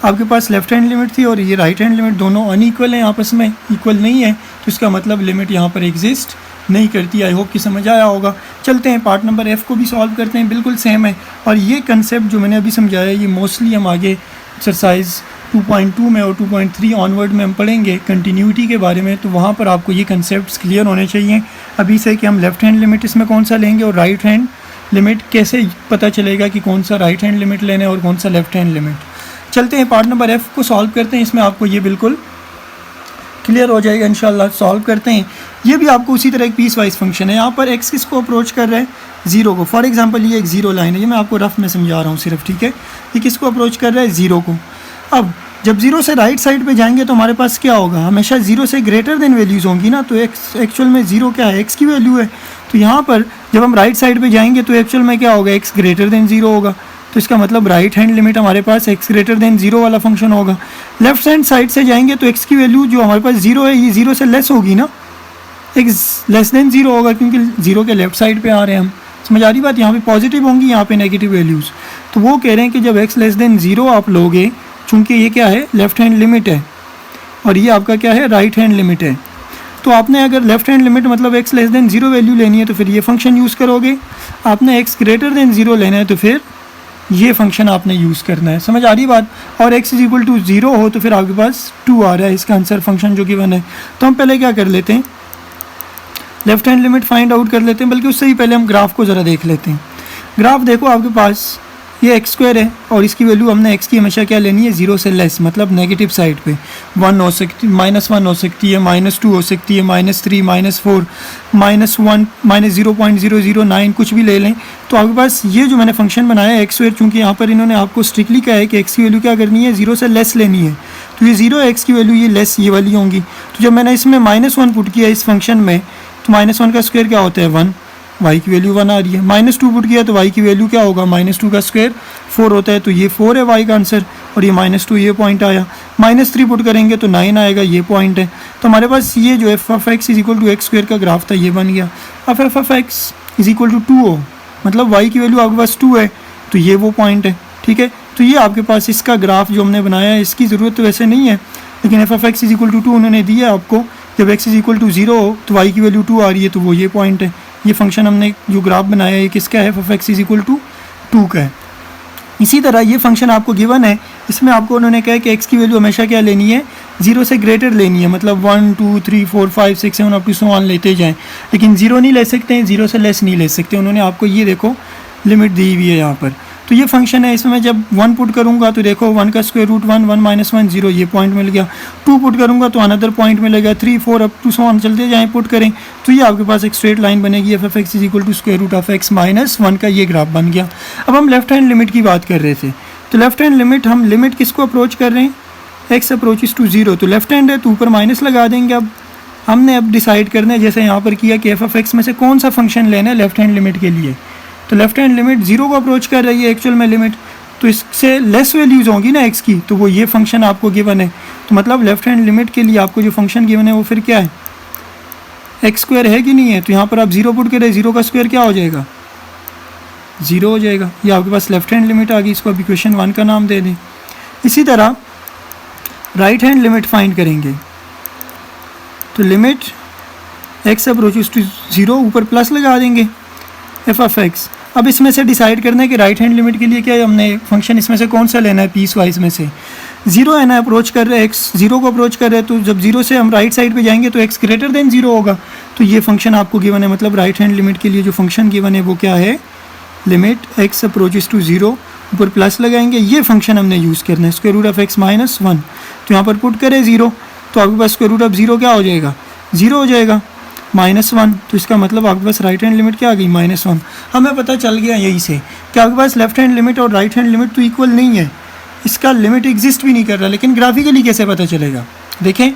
आपके पास लेफ्ट हैंड लिमिट थी और ये राइट हैंड लिमिट, दोनों अनइक्वल हैं, आपस में इक्वल नहीं है। तो इसका मतलब लिमिट यहाँ पर एग्जिस्ट नहीं करती। आई होप कि समझ आया होगा। चलते हैं पार्ट नंबर F को भी सॉल्व करते हैं, बिल्कुल सेम है। और ये कंसेप्ट जो मैंने अभी समझाया, ये मोस्टली हम आगे एक्सरसाइज 2.2 में और 2.3 ऑनवर्ड में हम पढ़ेंगे कंटिन्यूटी के बारे में। तो वहाँ पर आपको ये कंसेप्ट क्लियर होने चाहिए अभी से कि हम लेफ़्ट हैंड लिमिट इसमें कौन सा लेंगे और राइट हैंड लिमिट कैसे पता चलेगा कि कौन सा राइट हैंड लिमिट लेना है और कौन सा लेफ़्ट हैंड लिमिट। चलते हैं पार्ट नंबर F को सॉल्व करते हैं, इसमें आपको ये बिल्कुल क्लियर हो जाएगा इंशाल्लाह। सॉल्व करते हैं। ये भी आपको उसी तरह एक पीस वाइज फंक्शन है। यहाँ पर x किसको अप्रोच कर रहा है, 0 को। फॉर एग्जांपल ये एक 0 लाइन है, ये मैं आपको रफ में समझा रहा हूँ सिर्फ, ठीक है। ये किसको अप्रोच कर रहा है, 0 को। अब जब 0 से राइट साइड पे जाएंगे तो हमारे पास क्या होगा, हमेशा 0 से ग्रेटर देन वैल्यूज़ होंगी ना। तो एक्चुअल में 0 क्या है, x की वैल्यू है। तो यहाँ पर जब हम राइट साइड पे जाएंगे तो एक्चुअल में क्या होगा, x ग्रेटर देन 0 होगा। तो इसका मतलब राइट हैंड लिमिट हमारे पास x ग्रेटर देन 0 वाला फंक्शन होगा। लेफ्ट हैंड साइड से जाएंगे तो x की वैल्यू जो हमारे पास 0 है, ये 0 से लेस होगी ना, x लेस देन 0 होगा, क्योंकि 0 के लेफ्ट साइड पे आ रहे हैं हम। समझ आ रही बात, यहाँ पे पॉजिटिव होंगी, यहाँ पे नेगेटिव वैल्यूज़। तो वो कह रहे हैं कि जब x लेस देन 0 आप लोगे, चूँकि ये क्या है, लेफ्ट हैंड लिमिट है और ये आपका क्या है, राइट हैंड लिमिट है। तो आपने अगर लेफ्ट हैंड लिमिट मतलब x लेस देन 0 वैल्यू लेनी है तो फिर ये फंक्शन यूज़ करोगे। आपने x ग्रेटर देन 0 लेना है तो फिर ये फंक्शन आपने यूज़ करना है। समझ आ रही बात। और x इज इक्वल टू 0 हो तो फिर आपके पास 2 आ रहा है, इसका आंसर फंक्शन जो गिवन है। तो हम पहले क्या कर लेते हैं, left hand limit find out कर लेते हैं, बल्कि उससे ही पहले हम ग्राफ को ज़रा देख लेते हैं। ग्राफ देखो, आपके पास ये x² है और इसकी वैल्यू हमने x की हमेशा क्या लेनी है, 0 से लेस, मतलब नेगेटिव साइड पे 1 हो सकती, -1 हो सकती है, -2 हो सकती है, -3, -4, -1, -0.009 कुछ भी ले लें। तो आपके पास ये जो मैंने फंक्शन बनाया है x², चूँकि यहाँ पर इन्होंने आपको स्ट्रिक्टली कहा है कि x की वैल्यू क्या करनी है, 0 से लेस लेनी है। तो ये 0 है, x की वैल्यू ये लेस ये वाली होंगी। तो जब मैंने इसमें -1 पुट किया इस फंक्शन में, तो -1 का स्क्वायर क्या होता है, 1, y की वैल्यू 1 आ रही है। -2 पुट किया तो y की वैल्यू क्या होगा, -2 का स्क्वायर 4 होता है, तो ये 4 है y का आंसर। और ये -2 ये पॉइंट आया। -3 पुट करेंगे तो 9 आएगा, ये पॉइंट है। तो हमारे पास ये जो f of x is equal to x² का ग्राफ था, ये बन गया। अब f of x is equal to 2 हो मतलब y की वैल्यू आपके पास 2 है, तो ये वो पॉइंट है, ठीक है। तो ये आपके पास इसका ग्राफ जो हमने बनाया है, इसकी ज़रूरत तो वैसे नहीं है, लेकिन f of x is equal to 2 उन्होंने दिया है आपको। जब x इज इक्वल टू 0 हो तो y की वैल्यू 2 आ रही है, तो वो ये पॉइंट है। ये फंक्शन हमने जो ग्राफ बनाया है, ये किसका है? F of x is equal to 2 का है। इसी तरह ये फंक्शन आपको गिवन है, इसमें आपको उन्होंने कहा कि x की वैल्यू हमेशा क्या लेनी है? 0 से ग्रेटर लेनी है, मतलब 1 2 3 4 5 6 7 अप टू सो ऑन लेते जाएं, लेकिन 0 नहीं ले सकते हैं, 0 से लेस नहीं ले सकते। उन्होंने आपको ये देखो लिमिट दी हुई है यहाँ पर। तो ये फंक्शन है, इसमें जब 1 पुट करूँगा तो देखो 1 का स्क्वायर रूट 1 1 माइनस 1 0, ये पॉइंट मिल गया। 2 पुट करूँगा तो अनदर पॉइंट मिलेगा। 3 4 अप टू सो ऑन चलते जाएँ पुट करें, तो ये आपके पास एक स्ट्रेट लाइन बनेगी। F of x is equal to square root of x minus 1 का ये ग्राफ बन गया। अब हम लेफ्ट हैंड लिमिट की बात कर रहे थे, तो लेफ्ट हैंड लिमिट, हम लिमिट किसको अप्रोच कर रहे हैं? एक्स अप्रोचेस टू 0, तो लेफ्ट हैंड है तो ऊपर माइनस लगा देंगे। अब हमने अब डिसाइड करना है, जैसे यहाँ पर किया कि एफ ऑफ एक्स में से कौन सा फंक्शन लेना है लेफ्ट हैंड लिमिट के लिए। तो लेफ्ट हैंड लिमिट 0 को अप्रोच कर रही है एक्चुअल में लिमिट, तो इससे लेस वैल्यूज़ होंगी ना एक्स की, तो वो ये फंक्शन आपको गिवन है। तो मतलब लेफ्ट हैंड लिमिट के लिए आपको जो फंक्शन गिवन है वो फिर क्या है? एक्स स्क्वायर है कि नहीं है? तो यहाँ पर आप 0 पुट करें, 0 का स्क्वायर क्या हो जाएगा? 0 हो जाएगा। ये आपके पास लेफ्ट हैंड लिमिट आ गई, इसको अब इक्वेशन 1 का नाम दे दें। इसी तरह राइट हैंड लिमिट फाइंड करेंगे, तो लिमिट एक्स अप्रोचेस टू 0, ऊपर प्लस लगा देंगे एफ ऑफ एक्स। अब इसमें से डिसाइड करना है कि राइट हैंड लिमिट के लिए क्या है, हमने फंक्शन इसमें से कौन सा लेना है पीस वाइज में से। 0 है ना, अप्रोच कर रहे हैं एक्स, 0 को अप्रोच कर रहे हैं, तो जब 0 से हम राइट साइड पे जाएंगे तो एक्स ग्रेटर देन 0 होगा। तो ये फंक्शन आपको गिवन है, मतलब राइट हैंड लिमिट के लिए जो फंक्शन गिवन है वो क्या है? लिमिट एक्स अप्रोचेस टू 0, ऊपर प्लस लगाएंगे, ये फंक्शन हमने यूज़ करना है, square root of x minus 1। तो यहाँ पर पुट करें 0, तो आपके पास स्क्वायर रूट ऑफ 0 क्या हो जाएगा? 0 हो जाएगा, माइनस 1। तो इसका मतलब आपके पास राइट हैंड लिमिट क्या आ गई? माइनस 1। हमें पता चल गया यहीं से कि आपके पास लेफ्ट हैंड लिमिट और राइट हैंड लिमिट तो इक्वल नहीं है, इसका लिमिट एग्जिस्ट भी नहीं कर रहा। लेकिन ग्राफिकली कैसे पता चलेगा? देखें,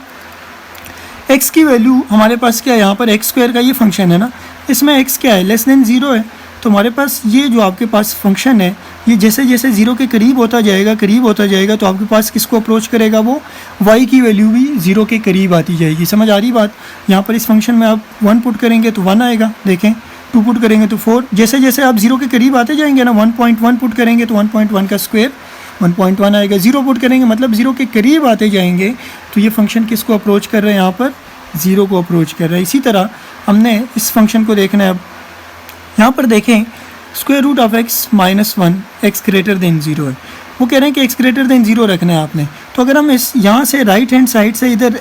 एक्स की वैल्यू हमारे पास क्या है? यहाँ पर एक्स स्क्वायर का ये फंक्शन है ना, इसमें एक्स क्या है? लेस देन 0 है। तो हमारे पास ये जो आपके पास फंक्शन है, ये जैसे जैसे 0 के करीब होता जाएगा तो आपके पास किसको अप्रोच करेगा? वो y की वैल्यू भी 0 के करीब आती जाएगी। समझ आ रही बात? यहाँ पर इस फंक्शन में आप 1 पुट करेंगे तो 1 आएगा, देखें 2 पुट करेंगे तो 4। जैसे जैसे आप 0 के करीब आते जाएंगे ना, 1.1 पुट करेंगे तो 1.1 का स्क्वायर 1.1 आएगा। 0 पुट करेंगे मतलब 0 के करीब आते जाएंगे, तो ये फंक्शन किसको अप्रोच कर रहे हैं? यहाँ पर 0 को अप्रोच कर रहा है। इसी तरह हमने इस फंक्शन को देखना है। अब यहाँ पर देखें, square root of x minus 1 x greater than 0 है, वो कह रहे हैं कि एक्स ग्रेटर देन 0 रखना है आपने। तो अगर हम इस यहाँ से राइट हैंड साइड से इधर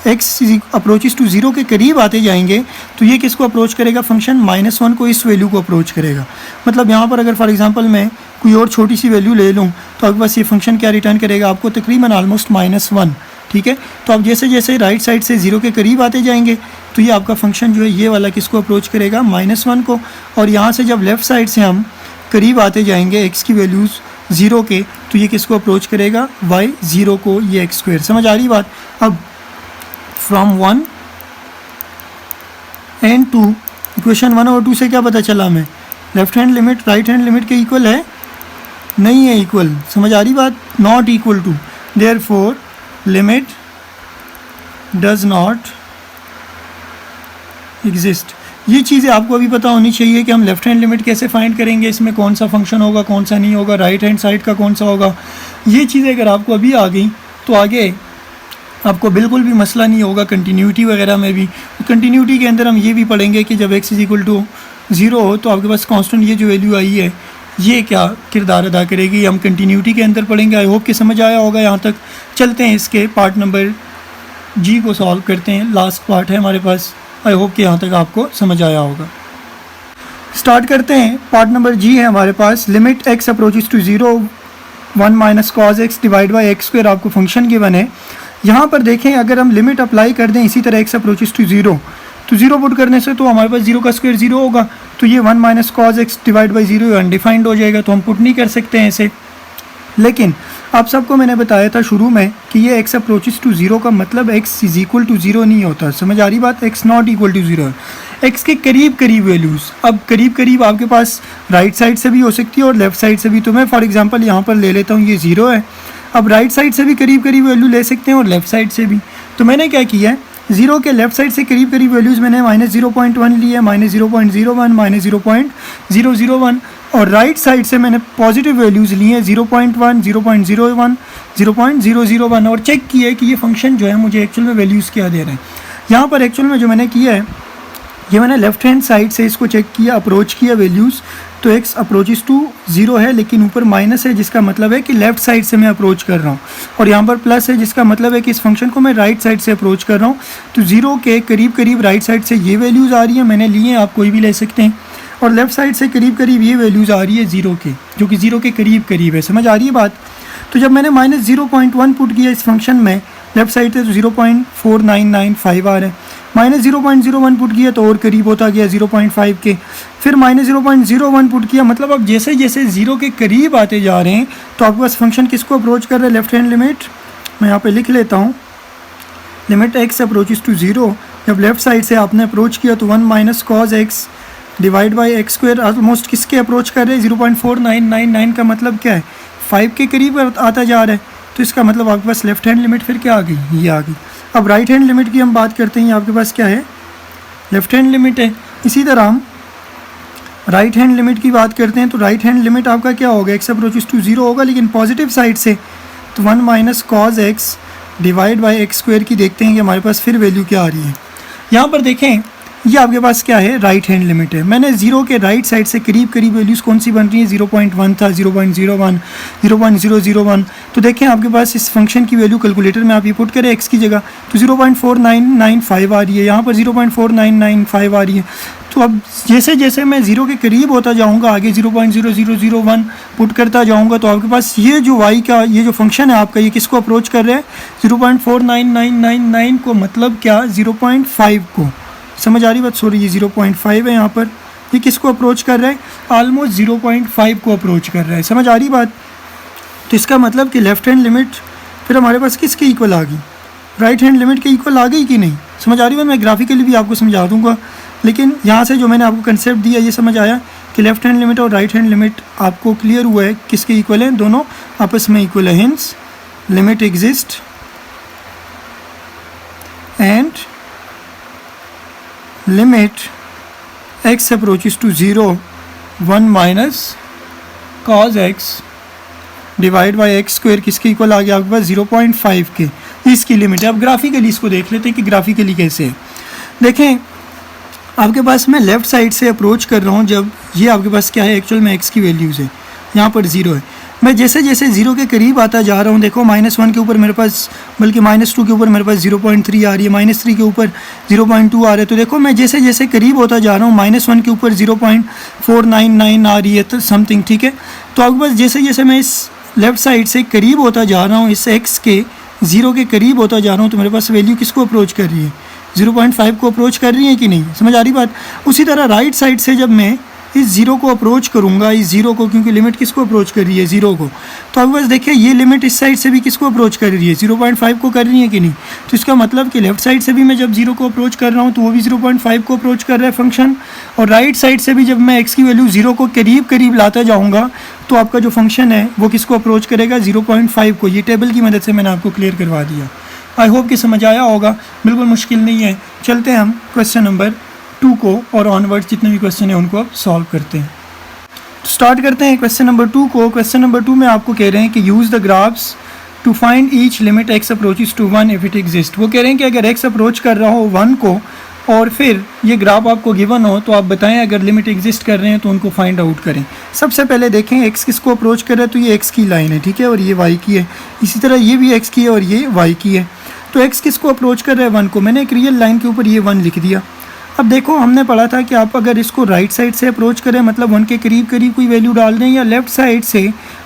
एक्स अप्रोचेस टू 0 के करीब आते जाएंगे, तो ये किसको अप्रोच करेगा? फंक्शन माइनस 1 को, इस वैल्यू को अप्रोच करेगा। मतलब यहाँ पर अगर फॉर एग्जांपल मैं कोई और छोटी सी वैल्यू ले लूँ, तो आपके पास ये फंक्शन क्या रिटर्न करेगा? आपको तकरीबन ऑलमोस्ट -1, ठीक है। तो आप जैसे जैसे राइट साइड से 0 के करीब आते जाएंगे, तो ये आपका फंक्शन जो है ये वाला किसको अप्रोच करेगा? -1 को। और यहाँ से जब लेफ़्ट साइड से हम करीब आते जाएंगे एक्स की वैल्यूज़ 0 के, तो ये किसको अप्रोच करेगा? y0 को, ये एक्स स्क्वायर। समझ आ रही बात? अब फ्रॉम 1 एंड 2, इक्वेशन 1 और 2 से क्या पता चला हमें? Left hand limit right hand limit के इक्वल है? नहीं है इक्वल। समझ आ रही बात? Not equal to, therefore limit does not exist. ये चीज़ें आपको अभी पता होनी चाहिए कि हम लेफ्ट हैंड लिमिट कैसे फाइंड करेंगे, इसमें कौन सा फंक्शन होगा, कौन सा नहीं होगा, राइट हैंड साइड का कौन सा होगा। ये चीज़ें अगर आपको अभी आ गई तो आगे आपको बिल्कुल भी मसला नहीं होगा कंटिन्यूटी वगैरह में भी। कंटिन्यूटी के अंदर हम ये भी पढ़ेंगे कि जब x इज इक्वल टू 0 हो तो आपके पास कांस्टेंट ये जो वैल्यू आई है ये क्या किरदार अदा करेगी, हम कंटिन्यूटी के अंदर पढ़ेंगे। आई होप कि समझ आया होगा यहाँ तक। चलते हैं इसके पार्ट नंबर जी को सॉल्व करते हैं, लास्ट पार्ट है हमारे पास। आई होप कि यहाँ तक आपको समझ आया होगा। स्टार्ट करते हैं, पार्ट नंबर जी है हमारे पास। Limit x approaches to 0 1 minus cos x divide by x square आपको फंक्शन गिवन है। यहाँ पर देखें, अगर हम लिमिट अप्लाई कर दें इसी तरह x अप्रोचेस टू 0, तो 0 पुट करने से तो हमारे पास 0 का स्क्वायर 0 होगा, तो ये 1 minus cos x divide by 0 undefined हो जाएगा, तो हम पुट नहीं कर सकते हैं इसे। लेकिन आप सबको मैंने बताया था शुरू में कि ये x अप्रोचेस टू 0 का मतलब x इज इक्वल टू 0 नहीं होता। समझ आ रही बात? x नॉट इक्वल टू 0 है, x के करीब करीब वैल्यूज़। अब करीब करीब आपके पास राइट साइड से भी हो सकती है और लेफ्ट साइड से भी। तो मैं फॉर एग्जांपल यहाँ पर ले लेता हूँ, ये 0 है। अब राइट साइड से भी करीब करीब वैल्यू ले सकते हैं और लेफ्ट साइड से भी। तो मैंने क्या किया है, ज़ीरो के लेफ्ट साइड से करीब करीब वैल्यूज़ मैंने -0.1 ली है, -0.01, -0.001 और राइट साइड से मैंने पॉजिटिव वैल्यूज़ ली हैं 0.1, 0.01, 0.001 और चेक किया है कि ये फंक्शन जो है मुझे एक्चुअल में वैल्यूज़ क्या दे रहे हैं। यहाँ पर एक्चुअल में जो मैंने किया है, ये मैंने लेफ्ट हैंड साइड से इसको चेक किया, अप्रोच किया वैल्यूज़, तो x अप्रोचेस टू 0 है लेकिन ऊपर माइनस है, जिसका मतलब है कि लेफ़्ट साइड से मैं अप्रोच कर रहा हूँ, और यहाँ पर प्लस है जिसका मतलब है कि इस फंक्शन को मैं राइट साइड से अप्रोच कर रहा हूँ। तो 0 के करीब करीब राइट साइड से ये वैल्यूज़ आ रही है, मैंने लिए हैं, आप कोई भी ले सकते हैं, और लेफ़्ट साइड से करीब करीब ये वैल्यूज़ आ रही है 0 के, जो कि 0 के करीब करीब है। समझ आ रही है बात? तो जब मैंने -0.1 पुट किया इस फंक्शन में लेफ़्ट साइड से, तो 0.4995 आ रहा है। -0.01 पुट किया तो और करीब होता गया 0.5 के, फिर -0.01 पुट किया, मतलब अब जैसे जैसे 0 के करीब आते जा रहे हैं तो आपके पास फंक्शन किसको अप्रोच कर रहा है? Left hand limit. मैं यहाँ पे लिख लेता हूँ, लिमिट x अप्रोचेस टू 0। जब लेफ्ट साइड से आपने अप्रोच किया तो 1 - cos x divide by x square, almost किसके अप्रोच कर रहे हैं? 0.4999 का मतलब क्या है? 5 के करीब आता जा रहा है, तो इसका मतलब आपके पास लेफ्ट हैंड लिमिट फिर क्या आ गई? ये आ गई। अब राइट हैंड लिमिट की हम बात करते हैं, आपके पास क्या है? लेफ्ट हैंड लिमिट है। इसी तरह हम राइट हैंड लिमिट की बात करते हैं, तो राइट हैंड लिमिट आपका क्या होगा? x अप्रोचेस टू 0 होगा, लेकिन पॉजिटिव साइड से तो 1 - cos x divide by x square की देखते हैं कि हमारे पास फिर वैल्यू क्या आ रही है। यहाँ पर देखें, ये आपके पास क्या है? राइट हैंड लिमिट है। मैंने 0 के राइट साइड से करीब करीब वैल्यूज़ कौन सी बन रही है? 0.1 था, 0.01, 0.001। तो देखें आपके पास इस फंक्शन की वैल्यू कैलकुलेटर में आप ये पुट करें x की जगह, तो 0.4995 आ रही है, यहाँ पर 0.4995 आ रही है। तो अब जैसे जैसे मैं 0 के करीब होता जाऊँगा, आगे 0.0001 पुट करता जाऊँगा, तो आपके पास ये जो y का ये जो फंक्शन है आपका, ये किसको अप्रोच कर रहा है? 0.49999 को, मतलब क्या? 0.5 को। समझ आ रही बात? सॉरी, ये 0.5 है यहाँ पर, ये किसको अप्रोच कर रहा है? ऑलमोस्ट 0.5 को अप्रोच कर रहा है। समझ आ रही बात? तो इसका मतलब कि लेफ्ट हैंड लिमिट फिर हमारे पास किसके इक्वल आ गई? राइट हैंड लिमिट के इक्वल आ गई कि नहीं? समझ आ रही बात? मैं ग्राफिकली भी आपको समझा दूंगा, लेकिन यहाँ से जो मैंने आपको कंसेप्ट दिया ये समझ आया कि लेफ्ट हैंड लिमिट और राइट हैंड लिमिट आपको क्लियर हुआ है किसके इक्वल है? दोनों आपस में इक्वल है। Hence limit exist and limit x approaches to 0 1 - cos x divide by x square किसके इक्वल आ गया आपके पास? 0.5 के। इसकी लिमिट है। अब ग्राफिकली इसको देख लेते हैं कि ग्राफिकली कैसे है। देखें, आपके पास मैं लेफ़्ट साइड से अप्रोच कर रहा हूँ, जब ये आपके पास क्या है? एक्चुअल में x की वैल्यूज़ है, यहाँ पर 0 है। मैं जैसे जैसे 0 के करीब आता जा रहा हूँ, देखो -1 के ऊपर मेरे पास, बल्कि -2 के ऊपर मेरे पास 0.3 आ रही है, -3 के ऊपर 0.2 आ रहा है। तो देखो मैं जैसे जैसे करीब होता जा रहा हूँ, -1 के ऊपर 0.499 आ रही है, तो समथिंग, ठीक है। तो आपके पास जैसे जैसे मैं इस लेफ़्ट साइड से करीब होता जा रहा हूँ, इस x के 0 के करीब होता जा रहा हूँ, तो मेरे पास वैल्यू किसको अप्रोच कर रही है? 0.5 को अप्रोच कर रही है कि नहीं? समझ आ रही बात? उसी तरह राइट साइड से जब मैं इस 0 को अप्रोच करूँगा, इस 0 को, क्योंकि लिमिट किसको अप्रोच कर रही है? 0 को। तो अब बस देखिए, ये लिमिट इस साइड से भी किसको अप्रोच कर रही है? 0.5 को कर रही है कि नहीं? तो इसका मतलब कि लेफ्ट साइड से भी मैं जब 0 को अप्रोच कर रहा हूँ तो वो भी 0.5 को अप्रोच कर रहा है फंक्शन, और राइट साइड से भी जब मैं x की वैल्यू 0 को करीब करीब लाता जाऊँगा तो आपका जो फंक्शन है वो किसको अप्रोच करेगा? 0.5 को। ये टेबल की मदद से मैंने आपको क्लियर करवा दिया। आई होप कि समझ आया होगा, बिल्कुल मुश्किल नहीं है। चलते हैं हम क्वेश्चन नंबर 2 को, और ऑनवर्ड्स जितने भी क्वेश्चन हैं उनको अब सॉल्व करते हैं। स्टार्ट करते हैं क्वेश्चन नंबर 2 को। क्वेश्चन नंबर 2 में आपको कह रहे हैं कि use the graphs to find each limit x approaches to 1 if it exist. वो कह रहे हैं कि अगर x अप्रोच कर रहा हो 1 को और फिर ये ग्राफ आपको गिवन हो, तो आप बताएं अगर लिमिट एग्जिस्ट कर रहे हैं तो उनको फाइंड आउट करें। सबसे पहले देखें x किसको अप्रोच कर रहा है, तो ये x की लाइन है, ठीक है, और ये y की है। इसी तरह ये भी x की है और ये y की है। तो x किसको अप्रोच कर रहा है? 1 को। मैंने एक रियल लाइन के ऊपर ये 1 लिख दिया। अब देखो, हमने पढ़ा था कि आप अगर इसको राइट साइड से अप्रोच करें, मतलब 1 के करीब करीब कोई वैल्यू डाल दें, या लेफ़्ट साइड से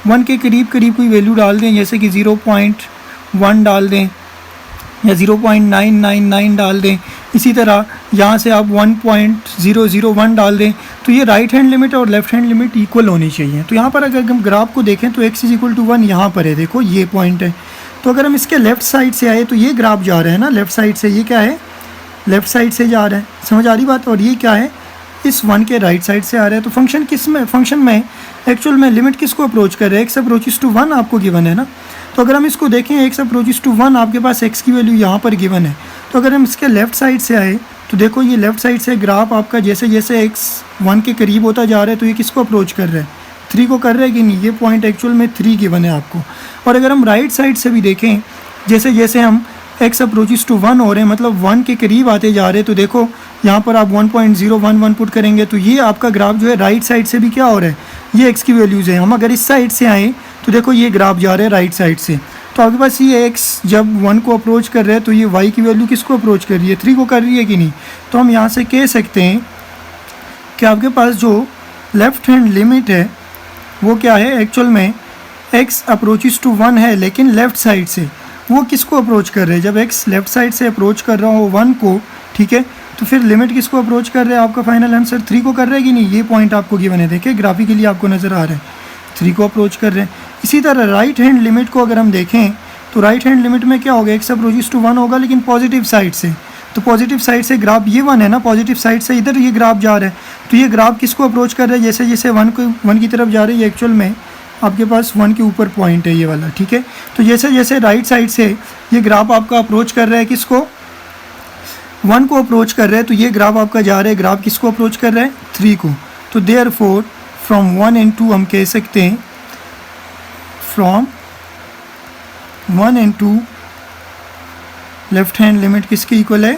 1 के करीब करीब कोई वैल्यू डाल दें, जैसे कि 0.1 डाल दें या 0.999 डाल दें। इसी तरह यहाँ से आप 1.001 डाल दें, तो ये राइट हैंड लिमिट और लेफ़्ट हैंड लिमिट इक्वल होनी चाहिए। तो यहाँ पर अगर हम ग्राफ को देखें तो x = 1 यहाँ पर है, देखो ये पॉइंट है। तो अगर हम इसके लेफ़्ट साइड से आए तो ये ग्राफ जा रहा है ना लेफ़्ट साइड से, ये क्या है? लेफ़्ट साइड से जा रहा है। समझ आ रही बात? और ये क्या है? इस 1 के राइट साइड से आ रहा है। तो फंक्शन किस में, फंक्शन में एक्चुअल में लिमिट किसको अप्रोच कर रहा है? x अप्रोचेस टू 1 आपको गिवन है ना। तो अगर हम इसको देखें x अप्रोचेस टू 1, आपके पास x की वैल्यू यहाँ पर गिवन है। तो अगर हम इसके लेफ़्ट साइड से आए तो देखो ये लेफ़्ट साइड से ग्राफ आपका जैसे जैसे x 1 के करीब होता जा रहा है तो ये किसको अप्रोच कर रहा है, 3 को कर रहा है कि नहीं। ये पॉइंट एक्चुअल में 3 गिवन है आपको। और अगर हम राइट साइड से भी देखें, जैसे जैसे हम x अप्रोचेस टू 1 हो रहे हैं, मतलब 1 के करीब आते जा रहे हैं, तो देखो यहाँ पर आप 1.011 पुट करेंगे तो ये आपका ग्राफ जो है राइट साइड से भी क्या हो रहा है, ये x की वैल्यूज़ है। हम अगर इस साइड से आएँ तो देखो ये ग्राफ जा रहा है राइट साइड से, तो आपके पास ये x जब 1 को अप्रोच कर रहे हैं तो ये y की वैल्यू किसको अप्रोच कर रही है, 3 को कर रही है कि नहीं। तो हम यहाँ से कह सकते हैं कि आपके पास जो लेफ़्ट हैंड लिमिट है वो क्या है, एक्चुअल में x अप्रोचेस टू 1 है, लेकिन लेफ़्ट साइड से वो किसको अप्रोच कर रहे हैं। जब x लेफ़्ट साइड से अप्रोच कर रहा हो 1 को, ठीक है, तो फिर लिमिट किसको अप्रोच कर रहे हैं, आपका फाइनल आंसर 3 को कर रहे हैं कि नहीं। ये पॉइंट आपको गिवन है, देखिए ग्राफिकली आपको नज़र आ रहा है 3 को अप्रोच कर रहे हैं। इसी तरह राइट हैंड लिमिट को अगर हम देखें तो राइट हैंड लिमिट में क्या होगा, x अप्रोचेस टू 1 होगा लेकिन पॉजिटिव साइड से। तो पॉजिटिव साइड से ग्राफ ये 1 है ना, पॉजिटिव साइड से इधर ये ग्राफ जा रहा है, तो ये ग्राफ किसको अप्रोच कर रहा है, जैसे जैसे 1 की तरफ जा रही है, एक्चुअल में आपके पास 1 के ऊपर पॉइंट है ये वाला, ठीक है। तो जैसे जैसे राइट साइड से ये ग्राफ आपका अप्रोच कर रहा है किसको, 1 को अप्रोच कर रहा है, तो ये ग्राफ आपका जा रहा है, ग्राफ किसको अप्रोच कर रहा है, 3 को। तो देयरफॉर फ्रॉम 1 and 2 हम कह सकते हैं, from 1 and 2 left hand limit किसके इक्वल है,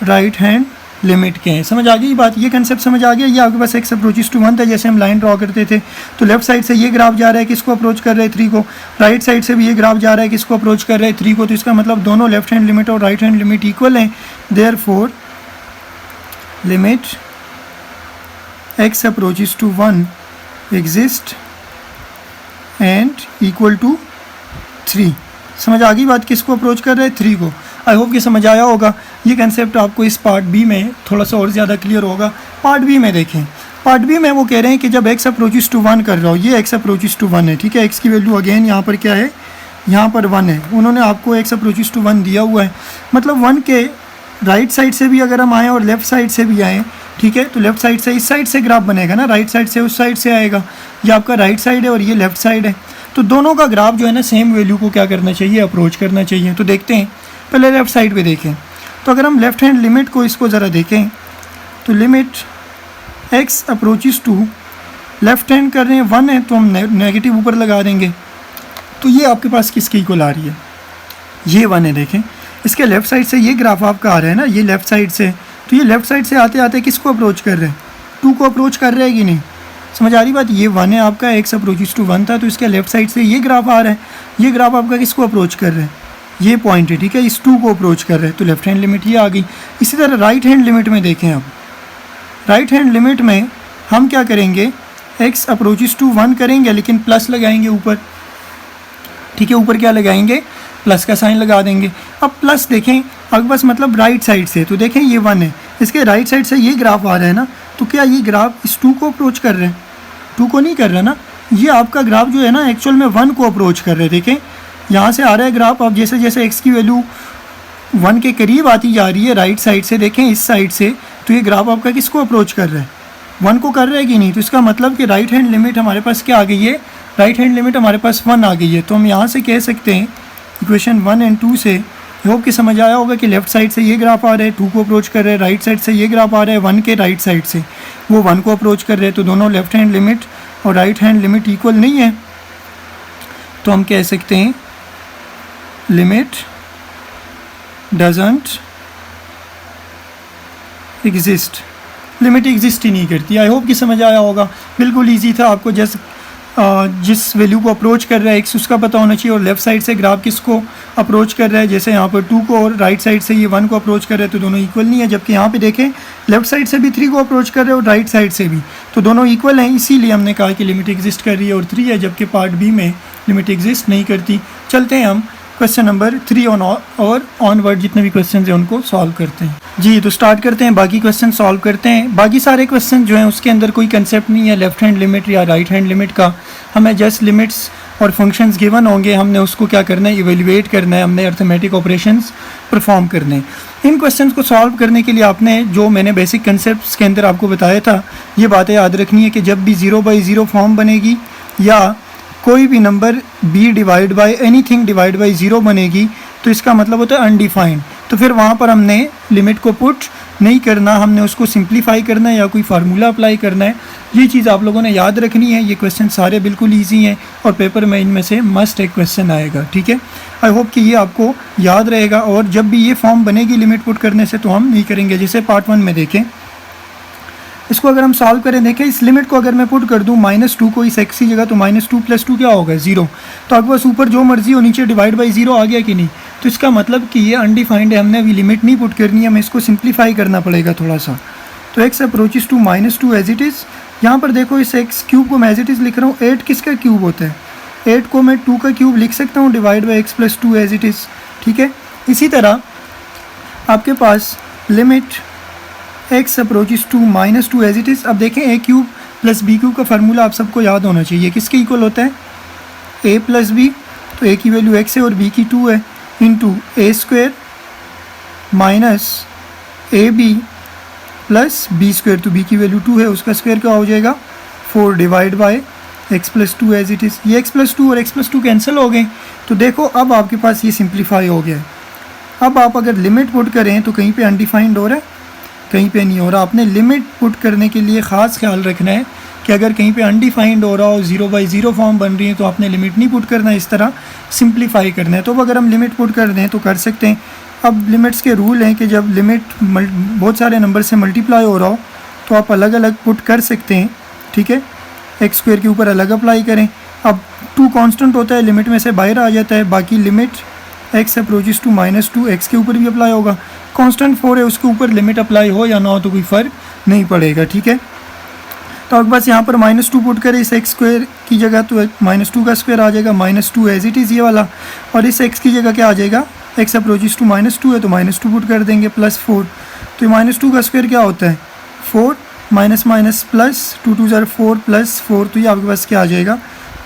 राइट हैंड लिमिट के हैं। समझ आ गई बात, ये कंसेप्ट समझ आ गया। ये आपके पास x अप्रोचेस टू 1 था, जैसे हम लाइन ड्रॉ करते थे, तो लेफ्ट साइड से ये ग्राफ जा रहा है, किसको अप्रोच कर रहे हैं, 3 को। राइट साइड से भी ये ग्राफ जा रहा है, किसको अप्रोच कर रहे हैं, 3 को। तो इसका मतलब दोनों लेफ्ट हैंड लिमिट और राइट हैंड लिमिट इक्वल हैं। Therefore limit x approaches to 1 exist and equal to 3। समझ आ गई बात, किसको अप्रोच कर रहे हैं, 3 को। आई होप कि समझ आया होगा। ये कंसेप्ट आपको इस पार्ट बी में थोड़ा सा और ज़्यादा क्लियर होगा। पार्ट बी में देखें, पार्ट बी में वो कह रहे हैं कि जब x अप्रोचेस टू 1 कर रहा हो, ये x अप्रोचेस टू 1 है, ठीक है। x की वैल्यू अगेन यहाँ पर क्या है, यहाँ पर 1 है। उन्होंने आपको x अप्रोचेस टू 1 दिया हुआ है, मतलब 1 के राइट साइड से भी अगर हम आएँ और लेफ़्ट साइड से भी आएँ, ठीक है, तो लेफ़्ट साइड से इस साइड से ग्राफ बनेगा ना, राइट साइड से उस साइड से आएगा। ये आपका राइट साइड है और ये लेफ़्ट साइड है, तो दोनों का ग्राफ जो है ना सेम वैल्यू को क्या करना चाहिए, अप्रोच करना चाहिए। तो देखते हैं, पहले लेफ़्ट साइड पे देखें। तो अगर हम लेफ़्ट हैंड लिमिट को इसको ज़रा देखें तो limit x approaches to left hand कर रहे हैं 1 है, तो हम नेगेटिव ऊपर लगा देंगे, तो ये आपके पास किसके इक्वल आ रही है, ये 1 है। देखें इसके लेफ़्ट साइड से ये ग्राफ आपका आ रहा है ना, ये लेफ़्ट साइड से, तो ये लेफ़्ट साइड से आते आते किसको अप्रोच कर रहे हैं, 2 को अप्रोच कर रहे हैं कि नहीं। समझ आ रही बात, ये 1 है आपका, x अप्रोचेस टू 1 था, तो इसके लेफ़्ट साइड से ये ग्राफ आ रहा है, ये ग्राफ आपका किसको अप्रोच कर रहे हैं, ये पॉइंट है, ठीक है, इस 2 को अप्रोच कर रहे हैं, तो लेफ्ट हैंड लिमिट ये आ गई। इसी तरह राइट हैंड लिमिट में देखें, अब राइट हैंड लिमिट में हम क्या करेंगे, x अप्रोचेस टू 1 करेंगे लेकिन प्लस लगाएंगे ऊपर, ठीक है, ऊपर क्या लगाएंगे, प्लस का साइन लगा देंगे। अब प्लस देखें आपके पास मतलब राइट साइड से, तो देखें ये 1 है, इसके राइट साइड से ये ग्राफ आ रहा है ना, तो क्या ये ग्राफ इस 2 को अप्रोच कर रहे हैं, 2 को नहीं कर रहा ना, ये आपका ग्राफ जो है ना एक्चुअल में 1 को अप्रोच कर रहे हैं। देखें यहाँ से आ रहा है ग्राफ, अब जैसे जैसे x की वैल्यू 1 के करीब आती जा रही है राइट साइड से, देखें इस साइड से, तो ये ग्राफ आपका किसको अप्रोच कर रहा है, 1 को कर रहा है कि नहीं। तो इसका मतलब कि राइट हैंड लिमिट हमारे पास क्या आ गई है, राइट हैंड लिमिट हमारे पास 1 आ गई है। तो हम यहाँ से कह सकते हैं इक्वेशन 1 और 2 से, होप कि समझ आया होगा कि लेफ्ट साइड से ये ग्राफ आ रहा है, 2 को अप्रोच कर रहे हैं, राइट साइड से ये ग्राफ आ रहा है 1 के राइट साइड से, वो 1 को अप्रोच कर रहे हैं, तो दोनों लेफ्ट हैंड लिमिट और राइट हैंड लिमिट इक्वल नहीं है। तो हम कह सकते हैं limit doesn't exist, limit exist ही नहीं करती। आई होप कि समझ आया होगा, बिल्कुल ईजी था। आपको जिस वैल्यू को अप्रोच कर रहा है x उसका पता होना चाहिए, और लेफ्ट साइड से ग्राफ किसको अप्रोच कर रहा है, जैसे यहाँ पर 2 को और राइट साइड से ये 1 को अप्रोच कर रहे हैं, तो दोनों इक्वल नहीं है। जबकि यहाँ पे देखें लेफ्ट साइड से भी 3 को अप्रोच कर रहे हैं और राइट साइड से भी, तो दोनों इक्वल हैं, इसीलिए हमने कहा कि लिमिट एग्जिस्ट कर रही है और 3 है, जबकि पार्ट बी में लिमिट एग्जिस्ट नहीं करती। चलते हैं हम क्वेश्चन नंबर 3 और ऑनवर्ड जितने भी क्वेश्चन हैं उनको सॉल्व करते हैं। जी तो स्टार्ट करते हैं, बाकी क्वेश्चन सॉल्व करते हैं। बाकी सारे क्वेश्चन जो हैं उसके अंदर कोई कंसेप्ट नहीं है लेफ्ट हैंड लिमिट या राइट हैंड लिमिट का, हमें जस्ट लिमिट्स और फंक्शंस गिवन होंगे, हमने उसको क्या करना है, इवेल्युएट करना है, हमने अर्थमेटिक ऑपरेशंस परफॉर्म करने हैं। इन क्वेश्चंस को सॉल्व करने के लिए आपने जो मैंने बेसिक कंसेप्ट्स के अंदर आपको बताया था, ये बातें याद रखनी है कि जब भी 0 बाई 0 फॉर्म बनेगी या कोई भी number b divide by anything divide by 0 बनेगी तो इसका मतलब होता है अनडिफाइंड। तो फिर वहाँ पर हमने लिमिट को पुट नहीं करना, हमने उसको सिंप्लीफाई करना है या कोई फार्मूला अप्लाई करना है। ये चीज़ आप लोगों ने याद रखनी है। ये क्वेश्चन सारे बिल्कुल ईजी हैं और पेपर में इनमें से मस्ट एक क्वेश्चन आएगा, ठीक है। आई होप कि ये आपको याद रहेगा और जब भी ये फॉर्म बनेगी लिमिट पुट करने से तो हम नहीं करेंगे। जैसे पार्ट 1 में देखें, इसको अगर हम सॉल्व करें, देखें इस लिमिट को अगर मैं पुट कर दूं -2 को इस x की जगह तो -2 + 2 क्या होगा 0। तो आपके पास ऊपर जो मर्जी हो नीचे डिवाइड बाई 0 आ गया कि नहीं। तो इसका मतलब कि ये अनडिफाइंड है, हमने अभी लिमिट नहीं पुट करनी है, हमें इसको सिंप्लीफाई करना पड़ेगा थोड़ा सा। तो x approaches to -2 as it is. यहाँ पर देखो इस x क्यूब को मैं एज इट इज़ लिख रहा हूँ। 8 किसका क्यूब होता है, 8 को मैं 2 का क्यूब लिख सकता हूँ divide by x + 2 as it is, ठीक है। इसी तरह आपके पास limit x approaches to -2 as it is. अब देखें a क्यूब + b क्यूब का फार्मूला आप सबको याद होना चाहिए। किसके इक्वल होता है, a + b। तो a की वैल्यू x है और b की 2 है, इंटू a² - ab + b²। तो b की वैल्यू 2 है, उसका स्क्वायर क्या हो जाएगा 4 divide by x + 2 as it is. ये x + 2 और x + 2 कैंसिल हो गए। तो देखो अब आपके पास ये सिंप्लीफाई हो गया है। अब आप अगर लिमिट पुट करें तो कहीं पे अनडिफाइंड हो रहा है, कहीं पे नहीं हो रहा। आपने लिमिट पुट करने के लिए ख़ास ख्याल रखना है कि अगर कहीं पे अनडिफाइंड हो रहा हो, 0/0 फॉर्म बन रही है तो आपने लिमिट नहीं पुट करना है, इस तरह सिंप्लीफाई करना है। तो अगर हम लिमिट पुट कर दें तो कर सकते हैं। अब लिमिट्स के रूल हैं कि जब लिमिट बहुत सारे नंबर से मल्टीप्लाई हो रहा हो तो आप अलग अलग पुट कर सकते हैं, ठीक है। x² के ऊपर अलग अप्लाई करें। अब 2 कांस्टेंट होता है, लिमिट में से बाहर आ जाता है। बाकी limit x approaches to -2 x के ऊपर भी अप्लाई होगा। कांस्टेंट 4 है, उसके ऊपर लिमिट अप्लाई हो या ना हो तो कोई फ़र्क नहीं पड़ेगा, ठीक है। तो अब बस यहाँ पर -2 पुट करें इस x² की जगह तो -2 का स्क्वायर आ जाएगा, -2 एज इट इज़ ये वाला। और इस x की जगह क्या आ जाएगा, x अप्रोचेस टू -2 है तो -2 पुट कर देंगे +4। तो -2 का स्क्वायर क्या होता है 4 माइनस प्लस 2 2 ज़र 4 + 4। तो ये आपके पास क्या आ जाएगा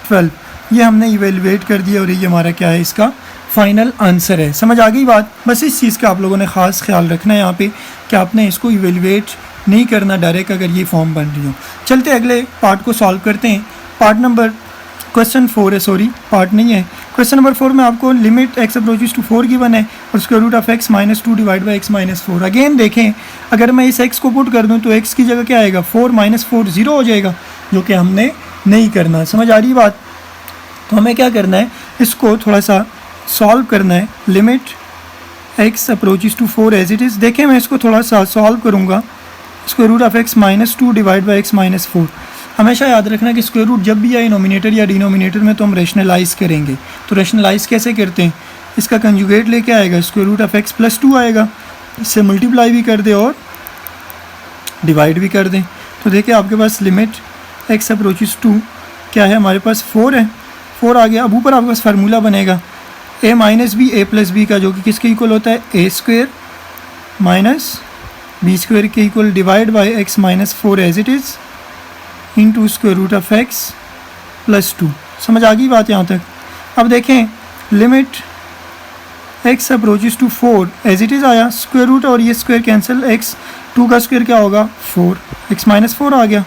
12। ये हमने इवेलुएट कर दिया और ये हमारा क्या है इसका फाइनल आंसर है। समझ आ गई बात। बस इस चीज़ का आप लोगों ने ख़ास ख्याल रखना है यहाँ पे कि आपने इसको इवेलुएट नहीं करना डायरेक्ट अगर ये फॉर्म बन रही हो। चलते अगले पार्ट को सॉल्व करते हैं। पार्ट नंबर क्वेश्चन 4 है, सॉरी पार्ट नहीं है। क्वेश्चन नंबर 4 में आपको limit x approaches to 4 given है और square root of x -2 divide by x -4। Again देखें अगर मैं इस x को पुट कर दूँ तो x की जगह क्या आएगा 4 - 4 0 हो जाएगा, जो कि हमने नहीं करना। समझ आ रही बात। तो हमें क्या करना है, इसको थोड़ा सा सॉल्व करना है। Limit x approaches to 4 as it is. देखें मैं इसको थोड़ा सा सॉल्व करूँगा। Square root of x -2 divide by x -4। हमेशा याद रखना कि स्क्वायर रूट जब भी आए नोमिनेटर या डिनोमिनेटर में तो हम रेशनलाइज करेंगे। तो रेशनलाइज कैसे करते हैं, इसका कंजुगेट लेके आएगा, स्क्वायर रूट ऑफ x + 2 आएगा, इससे मल्टीप्लाई भी कर दे और डिवाइड भी कर दें। तो देखिए आपके पास लिमिट x अप्रोचेस टू क्या है, हमारे पास 4 है, 4 आ गया। अब ऊपर आपके पास फार्मूला बनेगा a - b a + b का, जो कि किसके इक्वल होता है a² - b² के equal divide by x -4 as it is into square root of x + 2। समझ आ गई बात यहाँ तक। अब देखें limit x approaches to 4 as it is आया, स्क्वायर रूट और ये स्क्वायर कैंसिल, x 2 का स्क्वायर क्या होगा 4, x -4 आ गया,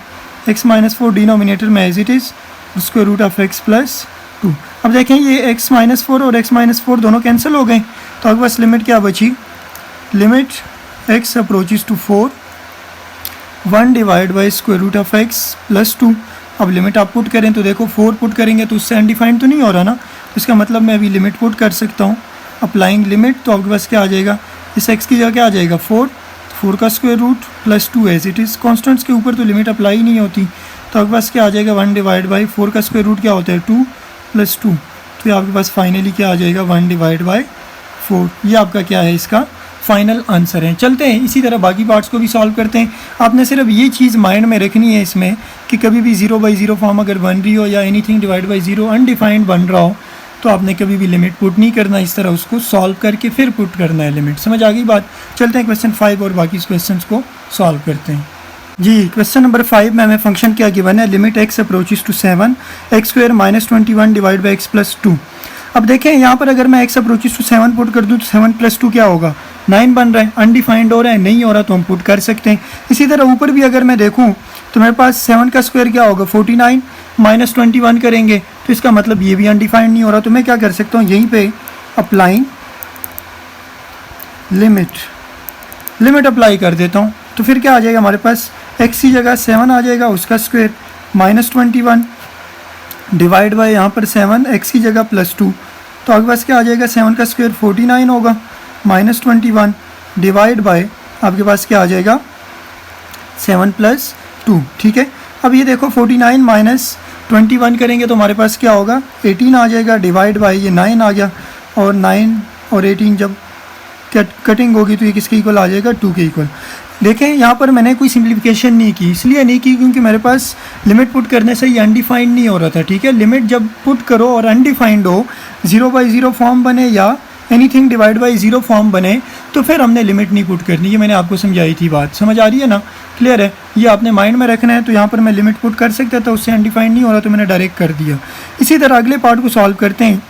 x -4 डिनोमिनेटर में as it is square root of x + 2। अब देखें ये x -4 और x -4 दोनों कैंसिल हो गए। तो आपके पास लिमिट क्या बची, limit x approaches to 4 1 divide by square root of x + 2। अब लिमिट आप पुट करें तो देखो 4 पुट करेंगे तो उससे अनडिफाइंड तो नहीं हो रहा ना, तो इसका मतलब मैं अभी लिमिट पुट कर सकता हूँ अप्लाइंग लिमिट। तो आपके पास क्या आ जाएगा, इस x की जगह क्या आ जाएगा 4 का square root + 2 as it is. Constants के ऊपर तो लिमिट अप्लाई नहीं होती, तो आपके पास क्या आ जाएगा 1 डिवाइड बाई 4 का स्क्वायर रूट क्या होता है 2 + 2। तो ये आपके पास फाइनली क्या आ जाएगा 1 डिवाइड बाई 4। ये आपका क्या है इसका फाइनल आंसर है। चलते हैं इसी तरह बाकी पार्ट्स को भी सॉल्व करते हैं। आपने सिर्फ ये चीज़ माइंड में रखनी है इसमें कि कभी भी 0/0 फॉर्म अगर बन रही हो या एनीथिंग डिवाइड बाई 0 अनडिफाइंड बन रहा हो तो आपने कभी भी लिमिट पुट नहीं करना, इस तरह उसको सॉल्व करके फिर पुट करना है लिमिट। समझ आ गई बात। चलते हैं क्वेश्चन 5 और बाकी क्वेश्चन को सॉल्व करते हैं। जी क्वेश्चन नंबर 5 में हमें फंक्शन क्या गिवन है, limit x approaches to 7 x² - 21 divide by x + 2। अब देखें यहाँ पर अगर मैं x अप्रोचेस टू 7 पुट कर दूँ तो 7 + 2 क्या होगा 9 बन रहा है। अनडिफाइंड हो रहा है, नहीं हो रहा तो हम पुट कर सकते हैं। इसी तरह ऊपर भी अगर मैं देखूँ तो मेरे पास 7 का स्क्वायर क्या होगा 49 - 21 करेंगे तो इसका मतलब ये भी अनडिफाइंड नहीं हो रहा। तो मैं क्या कर सकता हूँ, यहीं पे अप्लाइंग लिमिट अप्लाई कर देता हूँ। तो फिर क्या आ जाएगा हमारे पास, x की जगह 7 आ जाएगा, उसका स्क्वायर -21 डिवाइड बाय यहाँ पर 7 x की जगह +2, तो आपके पास क्या आ जाएगा, 7 का स्क्वायर 49 होगा, -21 डिवाइड बाय आपके पास क्या आ जाएगा 7 + 2। ठीक है, अब ये देखो 49 - 21 करेंगे तो हमारे पास क्या होगा, 18 आ जाएगा, डिवाइड बाय ये 9 आ गया, और 9 और 18 जब कटिंग होगी तो ये किसके इक्वल आ जाएगा, 2 के इक्वल। देखें यहाँ पर मैंने कोई सिंप्लीफिकेशन नहीं की, इसलिए नहीं की क्योंकि मेरे पास लिमिट पुट करने से ये अनडिफाइंड नहीं हो रहा था। ठीक है, लिमिट जब पुट करो और अनडिफाइंड हो, 0/0 फॉर्म बने या एनीथिंग डिवाइड बाई 0 फॉर्म बने, तो फिर हमने लिमिट नहीं पुट करनी। ये मैंने आपको समझाई थी, बात समझ आ रही है ना, क्लियर है। ये आपने माइंड में रखना है। तो यहाँ पर मैं लिमिट पुट कर सकता था, उससे अनडिफाइंड नहीं हो रहा तो मैंने डायरेक्ट कर दिया। इसी तरह अगले पार्ट को सॉल्व करते हैं।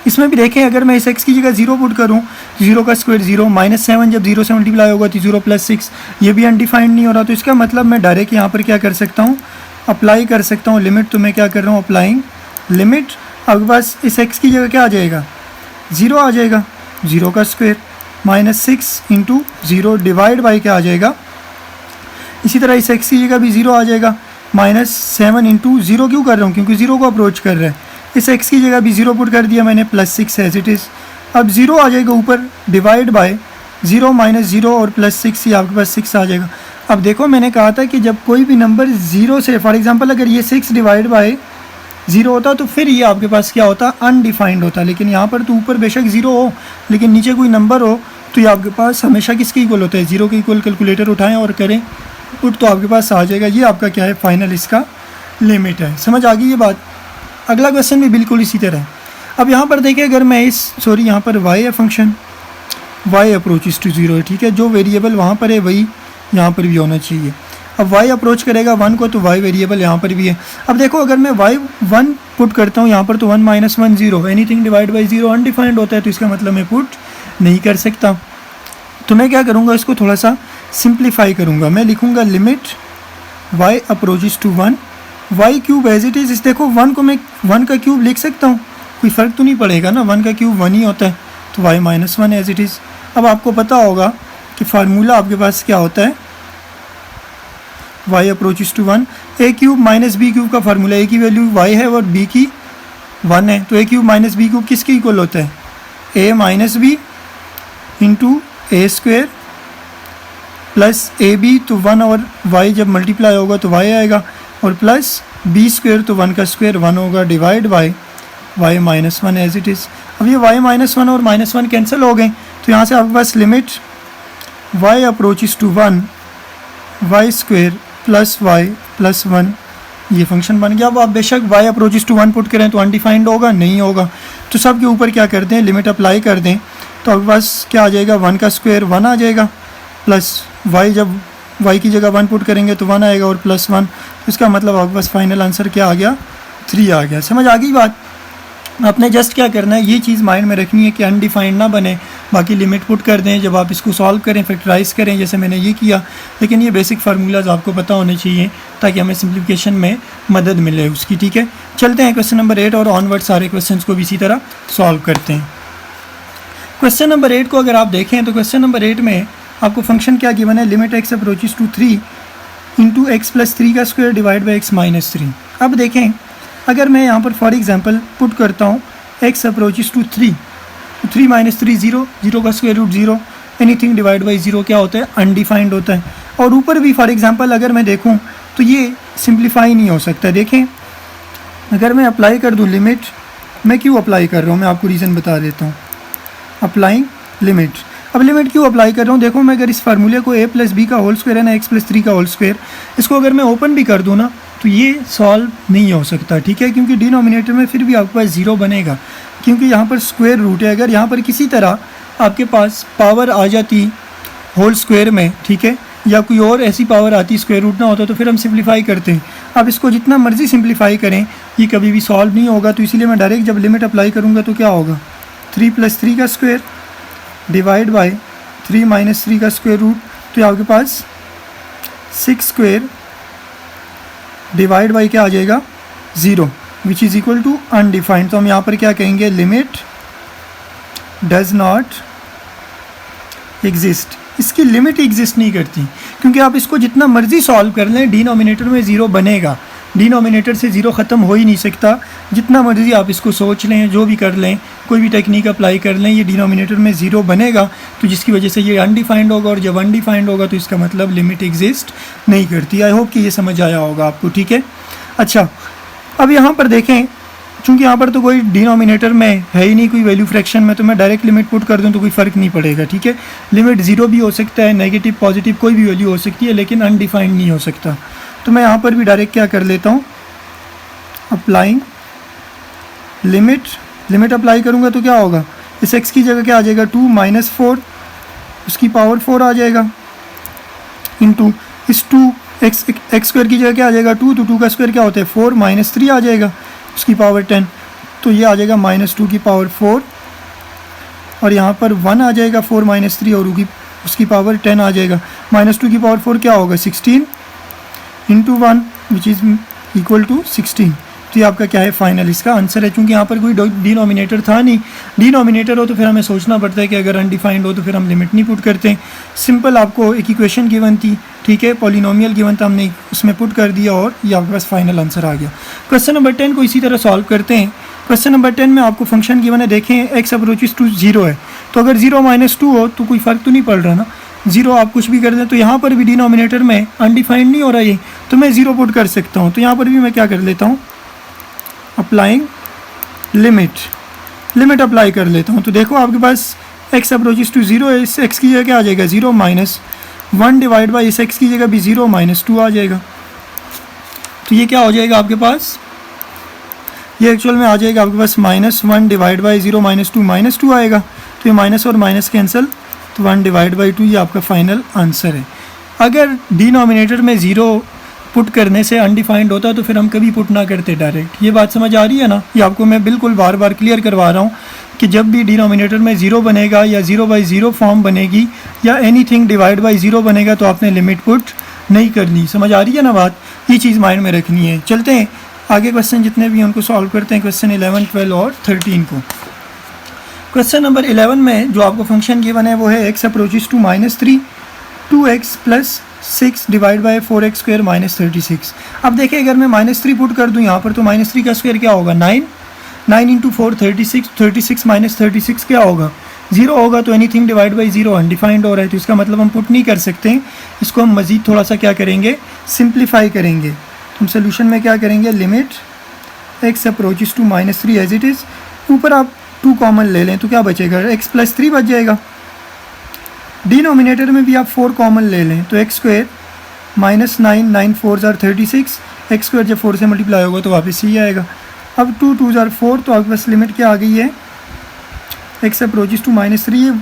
इसमें भी देखें, अगर मैं इस x की जगह 0 पुट करूँ, 0 का स्क्वायर 0, -7 जब 0 से मल्टीप्लाई होगा तो 0 + 6, ये भी अनडिफाइंड नहीं हो रहा। तो इसका मतलब मैं डायरेक्ट यहाँ पर क्या कर सकता हूँ, अप्लाई कर सकता हूँ लिमिट। तो मैं क्या कर रहा हूँ, अप्लाइंग लिमिट। अब बस इस x की जगह क्या आ जाएगा, 0 आ जाएगा, 0 का स्क्वायर -6 × 0 डिवाइड बाई क्या आ जाएगा, इसी तरह इस x की जगह भी 0 आ जाएगा, -7 × 0 क्यों कर रहा हूँ, क्योंकि 0 को अप्रोच कर रहा है। इस x की जगह भी 0 पुट कर दिया मैंने, +6 एज इट इज़। अब 0 आ जाएगा ऊपर, डिवाइड बाय 0 - 0 और +6, ये आपके पास 6 आ जाएगा। अब देखो मैंने कहा था कि जब कोई भी नंबर 0 से, फॉर एग्जांपल अगर ये 6 डिवाइड बाय 0 होता तो फिर ये आपके पास क्या होता, अनडिफाइंड होता। लेकिन यहाँ पर तो ऊपर बेशक 0 हो लेकिन नीचे कोई नंबर हो तो ये आपके पास हमेशा किसके इक्वल होता है, 0 के इक्वल। कैलकुलेटर उठाएं और करें पुट तो आपके पास आ जाएगा। ये आपका क्या है, फाइनल इसका लिमिट है। समझ आ गई ये बात। अगला क्वेश्चन भी बिल्कुल इसी तरह है। अब यहाँ पर देखिए, अगर मैं यहाँ पर y है फंक्शन, y अप्रोचेस टू 0 है। ठीक है, जो वेरिएबल वहाँ पर है वही यहाँ पर भी होना चाहिए। अब y अप्रोच करेगा 1 को तो y वेरिएबल यहाँ पर भी है। अब देखो अगर मैं y 1 पुट करता हूँ यहाँ पर तो 1 - 1 0, एनीथिंग डिवाइड बाई 0 अनडिफाइंड होता है, तो इसका मतलब मैं पुट नहीं कर सकता। तो मैं क्या करूँगा, इसको थोड़ा सा सिंप्लीफाई करूँगा। मैं लिखूँगा limit y approaches to 1 y cube as it is. इस देखो 1 को मैं 1 का क्यूब लिख सकता हूँ, कोई फ़र्क तो नहीं पड़ेगा ना, 1 का क्यूब 1 ही होता है, तो y - 1 एज इट इज़। अब आपको पता होगा कि फार्मूला आपके पास क्या होता है, y approaches to 1, a cube - b cube का फार्मूला, a की वैल्यू y है और b की 1 है, तो a क्यूब - b क्यूब किसके इक्वल होता है, a - b into a square plus a b, तो 1 और y जब मल्टीप्लाई होगा तो y आएगा, और प्लस b स्क्वायर, तो 1 का स्क्वायर 1 होगा, divide by y - 1 as it is. अब ये y - 1 और -1 कैंसिल हो गए, तो यहाँ से आपके पास limit y approaches to 1 y square plus y plus 1 ये फंक्शन बन गया। अब आप बेशक y अप्रोचेस टू 1 पुट करें तो अनडिफाइंड होगा, नहीं होगा, तो सब के ऊपर क्या कर दें, लिमिट अप्लाई कर दें, तो आपके पास क्या आ जाएगा, 1 का स्क्वायर 1 आ जाएगा, प्लस y जब y की जगह 1 पुट करेंगे तो 1 आएगा, और +1, तो इसका मतलब आपके पास फाइनल आंसर क्या आ गया, 3 आ गया। समझ आ गई बात। आपने जस्ट क्या करना है, ये चीज़ माइंड में रखनी है कि अनडिफाइंड ना बने, बाकी लिमिट पुट कर दें जब आप इसको सॉल्व करें, फैक्टराइज करें जैसे मैंने ये किया। लेकिन ये बेसिक फार्मूलाज आपको पता होने चाहिए ताकि हमें सिंप्लीफिकेशन में मदद मिले उसकी। ठीक है, चलते हैं क्वेश्चन नंबर 8 और ऑनवर्ड सारे क्वेश्चन को भी इसी तरह सॉल्व करते हैं। क्वेश्चन नंबर 8 को अगर आप देखें तो क्वेश्चन नंबर 8 में आपको फंक्शन क्या गिवन है, limit x approaches to 3 into x plus 3 का square divide by x minus 3। अब देखें अगर मैं यहाँ पर फॉर एग्जांपल पुट करता हूँ x अप्रोचेस टू 3, तो 3 - 3 0, 0 का square root 0, anything divide by 0 क्या होता है, अनडिफाइंड होता है। और ऊपर भी फॉर एग्जांपल अगर मैं देखूँ तो ये सिंप्लीफाई नहीं हो सकता। देखें अगर मैं अप्लाई कर दूँ लिमिट, मैं क्यों अप्लाई कर रहा हूँ मैं आपको रीज़न बता देता हूँ। अप्लाइंग लिमिट, अब लिमिट क्यों अप्लाई कर रहा हूँ, देखो मैं अगर इस फार्मूले को a प्लस बी का होल स्क्वायर है ना, x प्लस 3 का होल स्क्वायर, इसको अगर मैं ओपन भी कर दूँ ना तो ये सॉल्व नहीं हो सकता। ठीक है, क्योंकि डिनोमिनेटर में फिर भी आपके पास 0 बनेगा, क्योंकि यहाँ पर स्क्वायर रूट है। अगर यहाँ पर किसी तरह आपके पास पावर आ जाती होल स्क्वायर में, ठीक है, या कोई और ऐसी पावर आती स्क्वायर रूट ना होता, तो फिर हम सिंप्लीफाई करते हैं। अब इसको जितना मर्जी सिंप्लीफाई करें ये कभी भी सॉल्व नहीं होगा, तो इसीलिए मैं डायरेक्ट जब लिमिट अप्लाई करूँगा तो क्या होगा, 3 + 3 का स्क्वायर डिवाइड बाय 3 - 3 का स्क्वायर रूट, तो आपके पास 6 स्क्वायर डिवाइड बाई क्या आ जाएगा 0, which is equal to undefined. तो हम यहाँ पर क्या कहेंगे, लिमिट डज नॉट एग्जिस्ट। इसकी लिमिट एग्जिस्ट नहीं करती, क्योंकि आप इसको जितना मर्जी सॉल्व कर लें डिनोमिनेटर में ज़ीरो बनेगा। डिनोमिनेटर से ज़ीरो ख़त्म हो ही नहीं सकता, जितना मर्जी आप इसको सोच लें, जो भी कर लें, कोई भी टेक्निक अप्लाई कर लें, ये डिनोमिनेटर में ज़ीरो बनेगा। तो जिसकी वजह से ये अनडिफाइंड होगा, और जब अनडिफाइंड होगा तो इसका मतलब लिमिट एग्जिस्ट नहीं करती। आई होप कि ये समझ आया होगा आपको, ठीक है। अच्छा, अब यहाँ पर देखें, चूँकि यहाँ पर तो कोई डिनोमिनेटर में है ही नहीं, कोई वैल्यू फ्रैक्शन में, तो मैं डायरेक्ट लिमिट पुट कर दूँ तो कोई फ़र्क नहीं पड़ेगा, ठीक है। लिमिट ज़ीरो भी हो सकता है, नेगेटिव पॉजिटिव कोई भी वैल्यू हो सकती है, लेकिन अनडिफाइंड नहीं हो सकता। तो मैं यहाँ पर भी डायरेक्ट क्या कर लेता हूँ, अप्लाइंग लिमिट अप्लाई करूँगा तो क्या होगा, इस x की जगह क्या आ जाएगा, 2 माइनस 4 उसकी पावर 4 आ जाएगा, इंटू इस 2 एक्स स्क्वायर की जगह क्या आ जाएगा 2, तो 2 का स्क्वायर क्या होता है 4 माइनस 3 आ जाएगा उसकी पावर 10, तो ये आ जाएगा -2 की पावर 4, और यहाँ पर 1 आ जाएगा 4 माइनस 3 और उसकी पावर 10 आ जाएगा। -2 की पावर 4 क्या होगा 16 into 1 which is equal to 16। तो ये आपका क्या है, फाइनल इसका आंसर है। चूँकि यहाँ पर कोई डिनोमिनेटर था नहीं, डिनोमिनेटर हो तो फिर हमें सोचना पड़ता है कि अगर अनडिफाइंड हो तो फिर हम लिमिट नहीं पुट करते। सिंपल आपको एक इक्वेशन गिवन थी, ठीक है, पॉलिनोमियल गिवन था, हमने उसमें पुट कर दिया और ये आपके पास फाइनल आंसर आ गया। क्वेश्चन नंबर 10 को इसी तरह सॉल्व करते हैं। क्वेश्चन नंबर 10 में आपको फंक्शन गिवन है, देखें x अप्रोचेस टू 0 है, तो अगर 0 माइनस 2 हो तो कोई फ़र्क तो नहीं पड़ रहा ना, 0 आप कुछ भी कर दें। तो यहाँ पर भी डिनोमिनेटर में अनडिफाइंड नहीं हो रहा ये, तो मैं 0 पुट कर सकता हूँ। तो यहाँ पर भी मैं क्या कर लेता हूँ, अप्लाइंग लिमिट अप्लाई कर लेता हूँ। तो देखो आपके पास x अप्रोचेस टू 0 है, इस x की जगह क्या आ जाएगा 0 माइनस 1 डिवाइड बाई इस x की जगह भी 0 माइनस 2 आ जाएगा। तो ये क्या हो जाएगा आपके पास, ये एक्चुअल में आ जाएगा आपके पास -1 डिवाइड बाई 0 माइनस 2 आएगा। तो ये माइनस और माइनस कैंसिल, तो 1 डिवाइड बाई 2 ये आपका फाइनल आंसर है। अगर डिनोमिनेटर में 0 पुट करने से अनडिफाइंड होता तो फिर हम कभी पुट ना करते डायरेक्ट। ये बात समझ आ रही है ना, ये आपको मैं बिल्कुल बार बार क्लियर करवा रहा हूँ कि जब भी डिनोमिनेटर में 0 बनेगा या 0 बाई 0 फॉर्म बनेगी या एनीथिंग डिवाइड बाई 0 बनेगा तो आपने लिमिट पुट नहीं करनी। समझ आ रही है ना बात, ये चीज़ माइंड में रखनी है। चलते हैं आगे, क्वेश्चन जितने भी हैं उनको सॉल्व करते हैं, क्वेश्चन 11, 12 और 13 को। क्वेश्चन नंबर 11 में जो आपको फंक्शन गिवन है वो है x approaches to -3 2x plus 6 divide by 4x square minus 36। अब देखिए अगर मैं -3 पुट कर दूं यहाँ पर तो -3 का स्क्वायर क्या होगा 9 इंटू 4 36 माइनस 36 क्या होगा 0 होगा। तो एनीथिंग डिवाइड बाई 0 अनडिफाइंड हो रहा है, तो इसका मतलब हम पुट नहीं कर सकते हैं। इसको हम मज़ीद थोड़ा सा क्या करेंगे, सिंप्लीफाई करेंगे। हम सोल्यूशन में क्या करेंगे, limit x approaches to -3 as it is, ऊपर आप 2 कॉमन ले लें तो क्या बचेगा x प्लस 3 बच जाएगा। डिनोमिनेटर में भी आप 4 कॉमन ले लें तो x स्क्वायर माइनस 9 4 ज़ार 36, एक्स स्क्वायर जब 4 से मल्टीप्लाई होगा तो वापस ही आएगा। अब 2 ज़ार 4, तो आपके पास लिमिट क्या आ गई है x अप्रोचेस टू -3,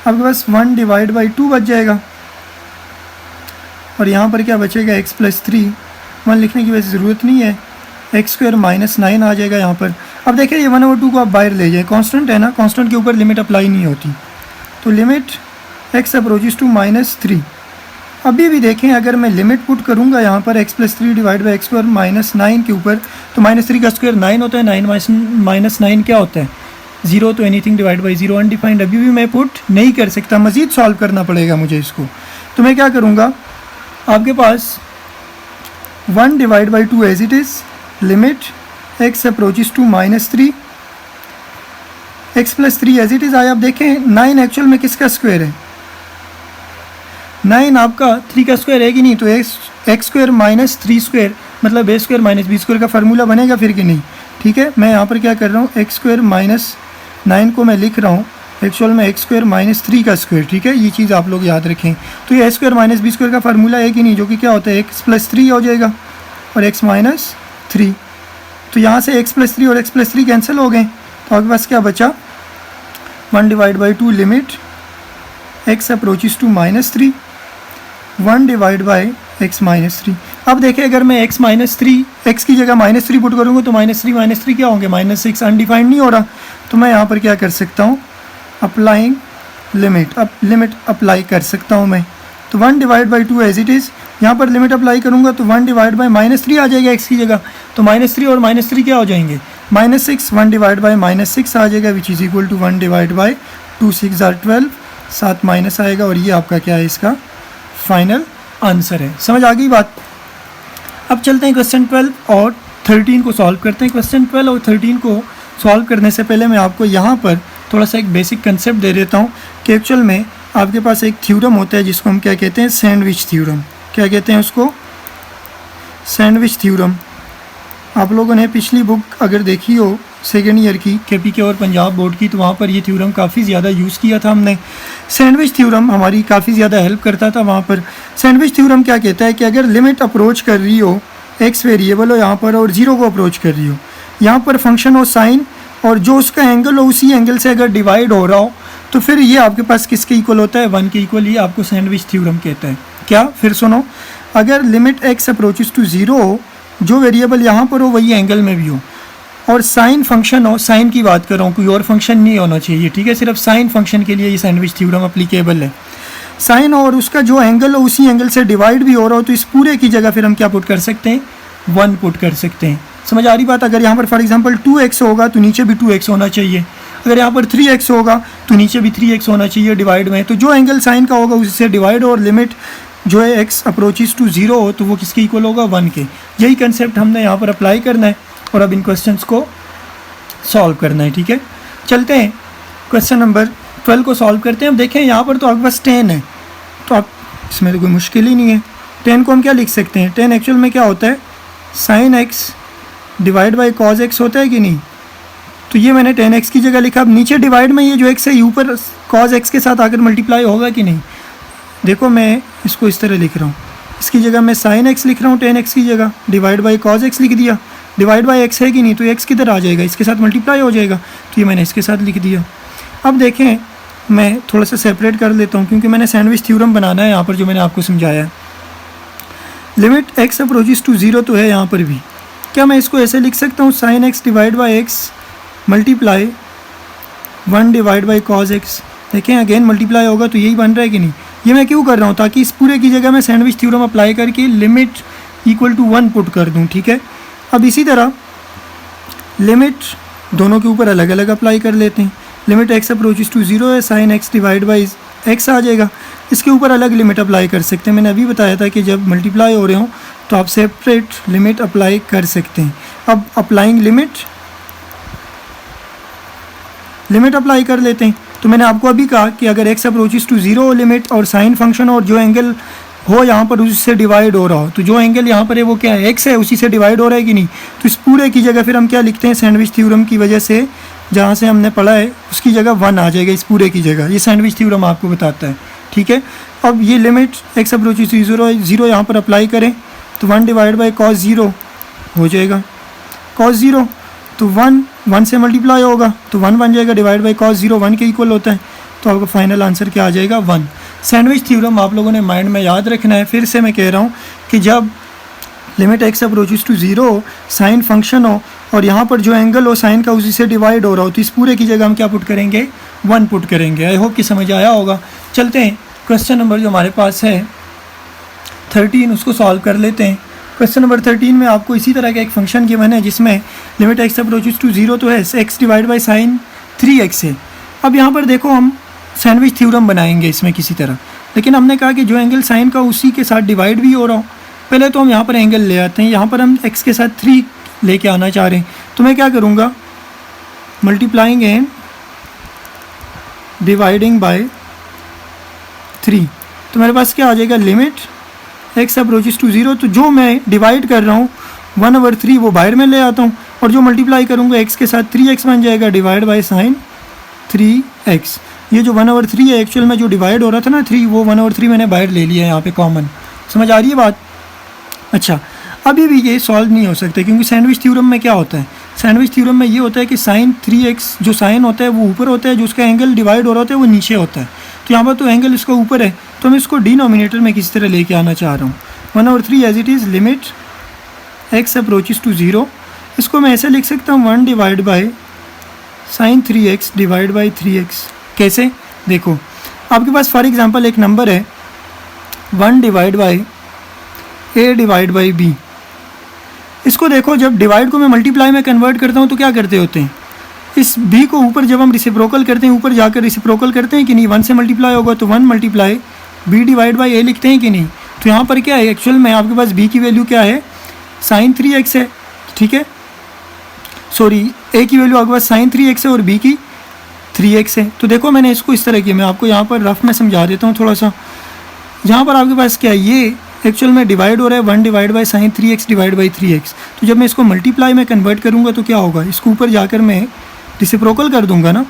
आपके पास 1 डिवाइड बाई 2 बच जाएगा, और यहाँ पर क्या बचेगा x प्लस 3, 1 लिखने की वैसे ज़रूरत नहीं है, एक्स स्क्वायर माइनस 9 आ जाएगा यहाँ पर। अब देखिए ये 1/2 को आप बाहर ले जाए, कांस्टेंट है ना, कांस्टेंट के ऊपर लिमिट अप्लाई नहीं होती, तो लिमिट x अप्रोचेस टू -3। अभी भी देखें अगर मैं लिमिट पुट करूँगा यहाँ पर x plus 3 divide by x square minus 9 के ऊपर, तो -3 का स्क्वायर 9 होता है, 9 माइनस 9 क्या होता है 0, तो एनीथिंग डिवाइड बाई 0 अनडिफाइंड। अभी भी मैं पुट नहीं कर सकता, मज़ीद सॉल्व करना पड़ेगा मुझे इसको। तो मैं क्या करूँगा, आपके पास 1 divide by 2 as it is, limit x approaches to -3 x plus 3 as it is आया। अब देखें 9 एक्चुअल में किसका स्क्वायर है, 9 आपका 3 का स्क्वायर है कि नहीं, तो एक्स स्क्वायर माइनस 3 स्क्वायर मतलब a square minus b square का फार्मूला बनेगा फिर कि नहीं। ठीक है, मैं यहाँ पर क्या कर रहा हूँ, एक्स स्क्वायर माइनस 9 को मैं लिख रहा हूँ एक्चुअल में एक्स स्क्वायर माइनस 3 का स्क्वायर। ठीक है, ये चीज़ आप लोग याद रखें। तो ये a square minus b square का फार्मूला है कि नहीं, जो कि क्या होता है x प्लस 3 हो जाएगा और x माइनस 3। तो यहाँ से x प्लस 3 और x प्लस 3 कैंसिल हो गए, तो आपके पास क्या बचा 1 divide by 2 limit x approaches to -3 1 divide by x minus 3। अब देखिए अगर मैं x माइनस 3 x की जगह -3 पुट करूँगा तो -3 क्या होंगे -6, अनडिफाइंड नहीं हो रहा। तो मैं यहाँ पर क्या कर सकता हूँ, अप्लाइंग लिमिट, अब लिमिट अप्लाई कर सकता हूँ मैं। तो 1 divide by 2 as it is, यहाँ पर लिमिट अप्लाई करूँगा तो 1 डिवाइड बाई -3 आ जाएगा x की जगह, तो -3 और -3 क्या हो जाएंगे, -6, 1 डिवाइड बाई -6 आ जाएगा which is equal to 1 divide by 2 6 or 12, 7 minus आएगा और ये आपका क्या है, इसका फाइनल आंसर है। समझ आ गई बात। अब चलते हैं क्वेश्चन 12 और 13 को सॉल्व करते हैं। क्वेश्चन 12 और 13 को सॉल्व करने से पहले मैं आपको यहाँ पर थोड़ा सा एक बेसिक कंसेप्ट दे देता हूँ कि एक्चुअल में आपके पास एक थ्योरम होता है जिसको हम क्या कहते हैं, सैंडविच थ्योरम। क्या कहते हैं उसको, सैंडविच थ्योरम। आप लोगों ने पिछली बुक अगर देखी हो सेकेंड ईयर की KPK और पंजाब बोर्ड की, तो वहाँ पर ये थ्योरम काफ़ी ज़्यादा यूज़ किया था हमने। सैंडविच थ्योरम हमारी काफ़ी ज़्यादा हेल्प करता था वहाँ पर। सैंडविच थ्योरम क्या कहता है कि अगर लिमिट अप्रोच कर रही हो, x वेरिएबल हो यहाँ पर और 0 को अप्रोच कर रही हो, यहाँ पर फंक्शन हो साइन और जो उसका एंगल हो उसी एंगल से अगर डिवाइड हो रहा हो, तो फिर ये आपके पास किसके इक्वल होता है, 1 के इक्वल। ये आपको सैंडविच थ्योरम कहता है। क्या, फिर सुनो, अगर लिमिट x अप्रोचेस टू 0 हो, जो वेरिएबल यहाँ पर हो वही एंगल में भी हो, और साइन फंक्शन हो, साइन की बात कर रहा हूँ, कोई और फंक्शन नहीं होना चाहिए, ठीक है, सिर्फ साइन फंक्शन के लिए ये सैंडविच थ्योरम अप्लीकेबल है। साइन और उसका जो एंगल हो उसी एंगल से डिवाइड भी हो रहा हो, तो इस पूरे की जगह फिर हम क्या पुट कर सकते हैं, 1 पुट कर सकते हैं। समझ आ रही बात। अगर यहाँ पर फॉर एग्जांपल 2x होगा तो नीचे भी 2x होना चाहिए, अगर यहाँ पर 3x होगा तो नीचे भी 3x होना चाहिए डिवाइड में, तो जो एंगल साइन का होगा उससे डिवाइड, और लिमिट जो है x अप्रोचेस टू 0 हो तो वो किसके इक्वल होगा, 1 के। यही कंसेप्ट हमने यहाँ पर अप्लाई करना है और अब इन क्वेश्चंस को सॉल्व करना है, ठीक है। चलते हैं क्वेश्चन नंबर 12 को सॉल्व करते हैं। अब देखें यहाँ पर तो आपके पास 10 है, तो आप इसमें तो कोई मुश्किल ही नहीं है। 10 को हम क्या लिख सकते हैं, 10 एक्चुअल में क्या होता है, sine x divide by cos x होता है कि नहीं। तो ये मैंने 10x की जगह लिखा। अब नीचे डिवाइड में ये जो x है ऊपर कॉज x के साथ आकर मल्टीप्लाई होगा कि नहीं। देखो मैं इसको इस तरह लिख रहा हूँ, इसकी जगह मैं साइन x लिख रहा हूँ 10x की जगह, डिवाइड बाई कॉज x लिख दिया। डिवाइड बाई x है कि नहीं, तो x किधर आ जाएगा, इसके साथ मल्टीप्लाई हो जाएगा, तो ये मैंने इसके साथ लिख दिया। अब देखें मैं थोड़ा सा सेपरेट कर लेता हूँ क्योंकि मैंने सैंडविच थ्योरम बनाना है यहाँ पर, जो मैंने आपको समझाया है। लिमिट x अप्रोचेस टू 0 तो है यहाँ पर भी। क्या मैं इसको ऐसे लिख सकता हूँ, sine x divide by x multiply 1 divide by cos x। देखें अगेन मल्टीप्लाई होगा तो यही बन रहा है कि नहीं। ये मैं क्यों कर रहा हूँ, ताकि इस पूरे की जगह मैं सैंडविच थ्योरम अप्लाई करके लिमिट इक्वल टू 1 पुट कर दूँ, ठीक है। अब इसी तरह लिमिट दोनों के ऊपर अलग अलग अप्लाई कर लेते हैं। लिमिट x अप्रोचेस टू 0 है, sine x divide by x आ जाएगा, इसके ऊपर अलग लिमिट अप्लाई कर सकते हैं। मैंने अभी बताया था कि जब मल्टीप्लाई हो रहे हों तो आप सेपरेट लिमिट अप्लाई कर सकते हैं। अब अप्लाइंग लिमिट अप्लाई कर लेते हैं। तो मैंने आपको अभी कहा कि अगर x अप्रोचेस टू 0 हो लिमिट, और साइन फंक्शन और जो एंगल हो यहाँ पर उससे डिवाइड हो रहा हो, तो जो एंगल यहाँ पर है वो क्या है, x है, उसी से डिवाइड हो रहा है कि नहीं। तो इस पूरे की जगह फिर हम क्या लिखते हैं, सैंडविच थ्योरम की वजह से जहाँ से हमने पढ़ा है उसकी जगह 1 आ जाएगा इस पूरे की जगह। ये सैंडविच थ्योरम आपको बताता है, ठीक है। अब ये लिमिट x अप्रोचेस टू 0 यहाँ पर अप्लाई करें तो 1 डिवाइड बाई कॉस 0 हो जाएगा। कॉस 0 तो 1 से मल्टीप्लाई होगा तो 1 बन जाएगा, डिवाइड बाई कॉस 0 1 के इक्वल होता है, तो आपका फाइनल आंसर क्या आ जाएगा, 1। सैंडविच थ्योरम आप लोगों ने माइंड में याद रखना है। फिर से मैं कह रहा हूँ कि जब लिमिट x अप्रोचेस टू 0 हो, साइन फंक्शन हो और यहाँ पर जो एंगल हो साइन का उसी से डिवाइड हो रहा हो, तो इस पूरे की जगह हम क्या पुट करेंगे, 1 पुट करेंगे। आई होप कि समझ आया होगा। चलते हैं क्वेश्चन नंबर जो हमारे पास है 13, उसको सॉल्व कर लेते हैं। क्वेश्चन नंबर 13 में आपको इसी तरह का एक फंक्शन गिवन है जिसमें लिमिट x अप्रोचेस टू 0 तो है, x divide by sine 3x है। अब यहाँ पर देखो हम सैंडविच थ्योरम बनाएंगे इसमें किसी तरह, लेकिन हमने कहा कि जो एंगल साइन का उसी के साथ डिवाइड भी हो रहा हो। पहले तो हम यहाँ पर एंगल ले आते हैं, यहाँ पर हम x के साथ 3 लेके आना चाह रहे हैं, तो मैं क्या करूँगा, मल्टीप्लाइंग एंड डिवाइडिंग बाय 3, तो मेरे पास क्या आ जाएगा, लिमिट x अप्रोचेस टू 0, तो जो मैं डिवाइड कर रहा हूँ 1/3 वो बाहर में ले आता हूँ, और जो मल्टीप्लाई करूँगा x के साथ 3x बन जाएगा डिवाइड बाय साइन 3x। ये जो 1/3 है एक्चुअल में जो डिवाइड हो रहा था ना 3, वो 1/3 मैंने बाहर ले लिया है यहाँ पे कॉमन। समझ आ रही है बात। अच्छा, अभी भी ये सॉल्व नहीं हो सकते क्योंकि सैंडविच थ्योरम में क्या होता है, सैंडविच थ्योरम में ये होता है कि साइन 3x जो साइन होता है वो ऊपर होता है, जो उसका एंगल डिवाइड हो रहा होता है वो नीचे होता है। तो यहाँ पर तो एंगल इसका ऊपर है, तो मैं इसको डिनोमिनेटर में किसी तरह लेके आना चाह रहा हूँ। 1/3 as it is limit x approaches to 0, इसको मैं ऐसे लिख सकता हूँ 1 divide by sine 3x divide by 3x। कैसे, देखो आपके पास फॉर एग्जांपल एक नंबर है 1 divide by a divide by b. इसको देखो, जब डिवाइड को मैं मल्टीप्लाई में कन्वर्ट करता हूँ तो क्या करते होते हैं, इस b को ऊपर जब हम रिसिप्रोकल करते हैं, ऊपर जाकर रिसिप्रोकल करते हैं कि नहीं, 1 से मल्टीप्लाई होगा तो 1 multiply b divide by a लिखते हैं कि नहीं। तो यहाँ पर क्या है, एक्चुअल में आपके पास b की वैल्यू क्या है, साइन 3x है, ठीक है, सॉरी a की वैल्यू आपके पास साइन 3x है और b की 3x है। तो देखो मैंने इसको इस तरह किया, मैं आपको यहाँ पर रफ में समझा देता हूँ थोड़ा सा। यहाँ पर आपके पास क्या है, ये एक्चुअल में डिवाइड हो रहा है 1 divide by sine 3x divide by 3x। तो जब मैं इसको मल्टीप्लाई में कन्वर्ट करूँगा तो क्या होगा, इसको ऊपर जाकर मैं रिसिप्रोकल कर दूंगा ना,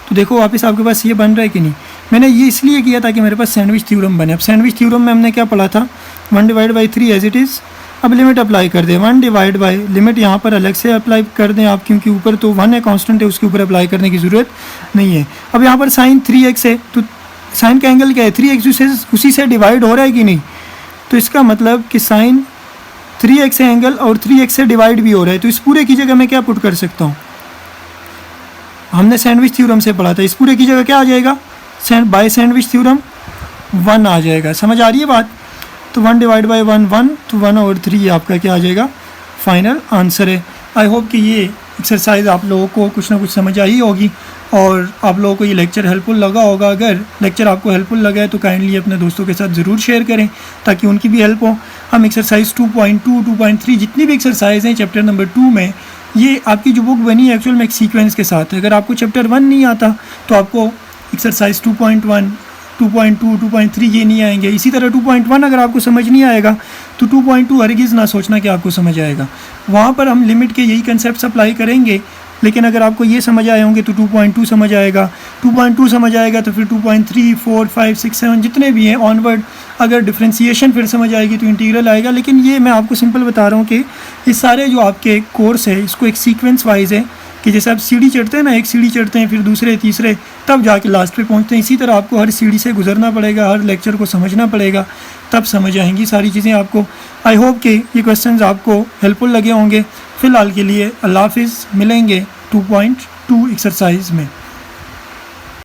तो देखो वापस आपके पास ये बन रहा है कि नहीं। मैंने ये इसलिए किया ताकि मेरे पास सैंडविच थ्योरम बने। अब सैंडविच थ्योरम में हमने क्या पढ़ा था, 1 divide by 3 as it is. अब लिमिट अप्लाई कर दें, 1 डिवाइड बाई, लिमिट यहाँ पर अलग से अप्लाई कर दें आप, क्योंकि ऊपर तो 1 है, कांस्टेंट है, उसके ऊपर अप्लाई करने की ज़रूरत नहीं है। अब यहाँ पर साइन 3x है, तो साइन का एंगल क्या है, 3x उसी से डिवाइड हो रहा है कि नहीं। तो इसका मतलब कि साइन 3x है एंगल और 3x से डिवाइड भी हो रहा है। तो इस पूरे की जगह मैं क्या पुट कर सकता हूँ, हमने सैंडविच थ्योरम से पढ़ा था, इस पूरे की जगह क्या आ जाएगा, बाय सैंडविच थ्योरम 1 आ जाएगा। समझ आ रही है बात। तो 1 डिवाइड बाई 1 1, तो 1 और 3 आपका क्या आ जाएगा, फाइनल आंसर है। आई होप कि ये एक्सरसाइज आप लोगों को कुछ ना कुछ समझ आई होगी और आप लोगों को ये लेक्चर हेल्पफुल लगा होगा। अगर लेक्चर आपको हेल्पफुल लगा है तो काइंडली अपने दोस्तों के साथ ज़रूर शेयर करें ताकि उनकी भी हेल्प हो। हम एक्सरसाइज 2.2, 2.3 जितनी भी एक्सरसाइज हैं चैप्टर नंबर 2 में, ये आपकी जो बुक बनी है एक्चुअल में एक सीक्वेंस के साथ है। अगर आपको चैप्टर 1 नहीं आता तो आपको एक्सरसाइज 2.1, 2.2, 2.3 ये नहीं आएंगे। इसी तरह 2.1 अगर आपको समझ नहीं आएगा तो 2.2 हरगिज़ ना सोचना कि आपको समझ आएगा। वहाँ पर हम लिमिट के यही कंसेप्ट अप्लाई करेंगे, लेकिन अगर आपको ये समझ आए होंगे तो 2.2 समझ आएगा, 2.2 समझ आएगा तो फिर 2.3, 4, 5, 6, 7 जितने भी हैं ऑनवर्ड, अगर डिफ्रेंशिएशन फिर समझ आएगी तो इंटीग्रल आएगा। लेकिन ये मैं आपको सिंपल बता रहा हूँ कि ये सारे जो आपके कोर्स है इसको एक सीक्वेंस वाइज है कि जैसे आप सीढ़ी चढ़ते हैं ना, एक सीढ़ी चढ़ते हैं फिर दूसरे तीसरे तब जाके लास्ट पे पहुँचते हैं, इसी तरह आपको हर सीढ़ी से गुजरना पड़ेगा, हर लेक्चर को समझना पड़ेगा, तब समझ आएंगी सारी चीज़ें आपको। आई होप कि ये क्वेश्चंस आपको हेल्पफुल लगे होंगे। फ़िलहाल के लिए अल्लाह हाफिज़, मिलेंगे 2.2 एक्सरसाइज में।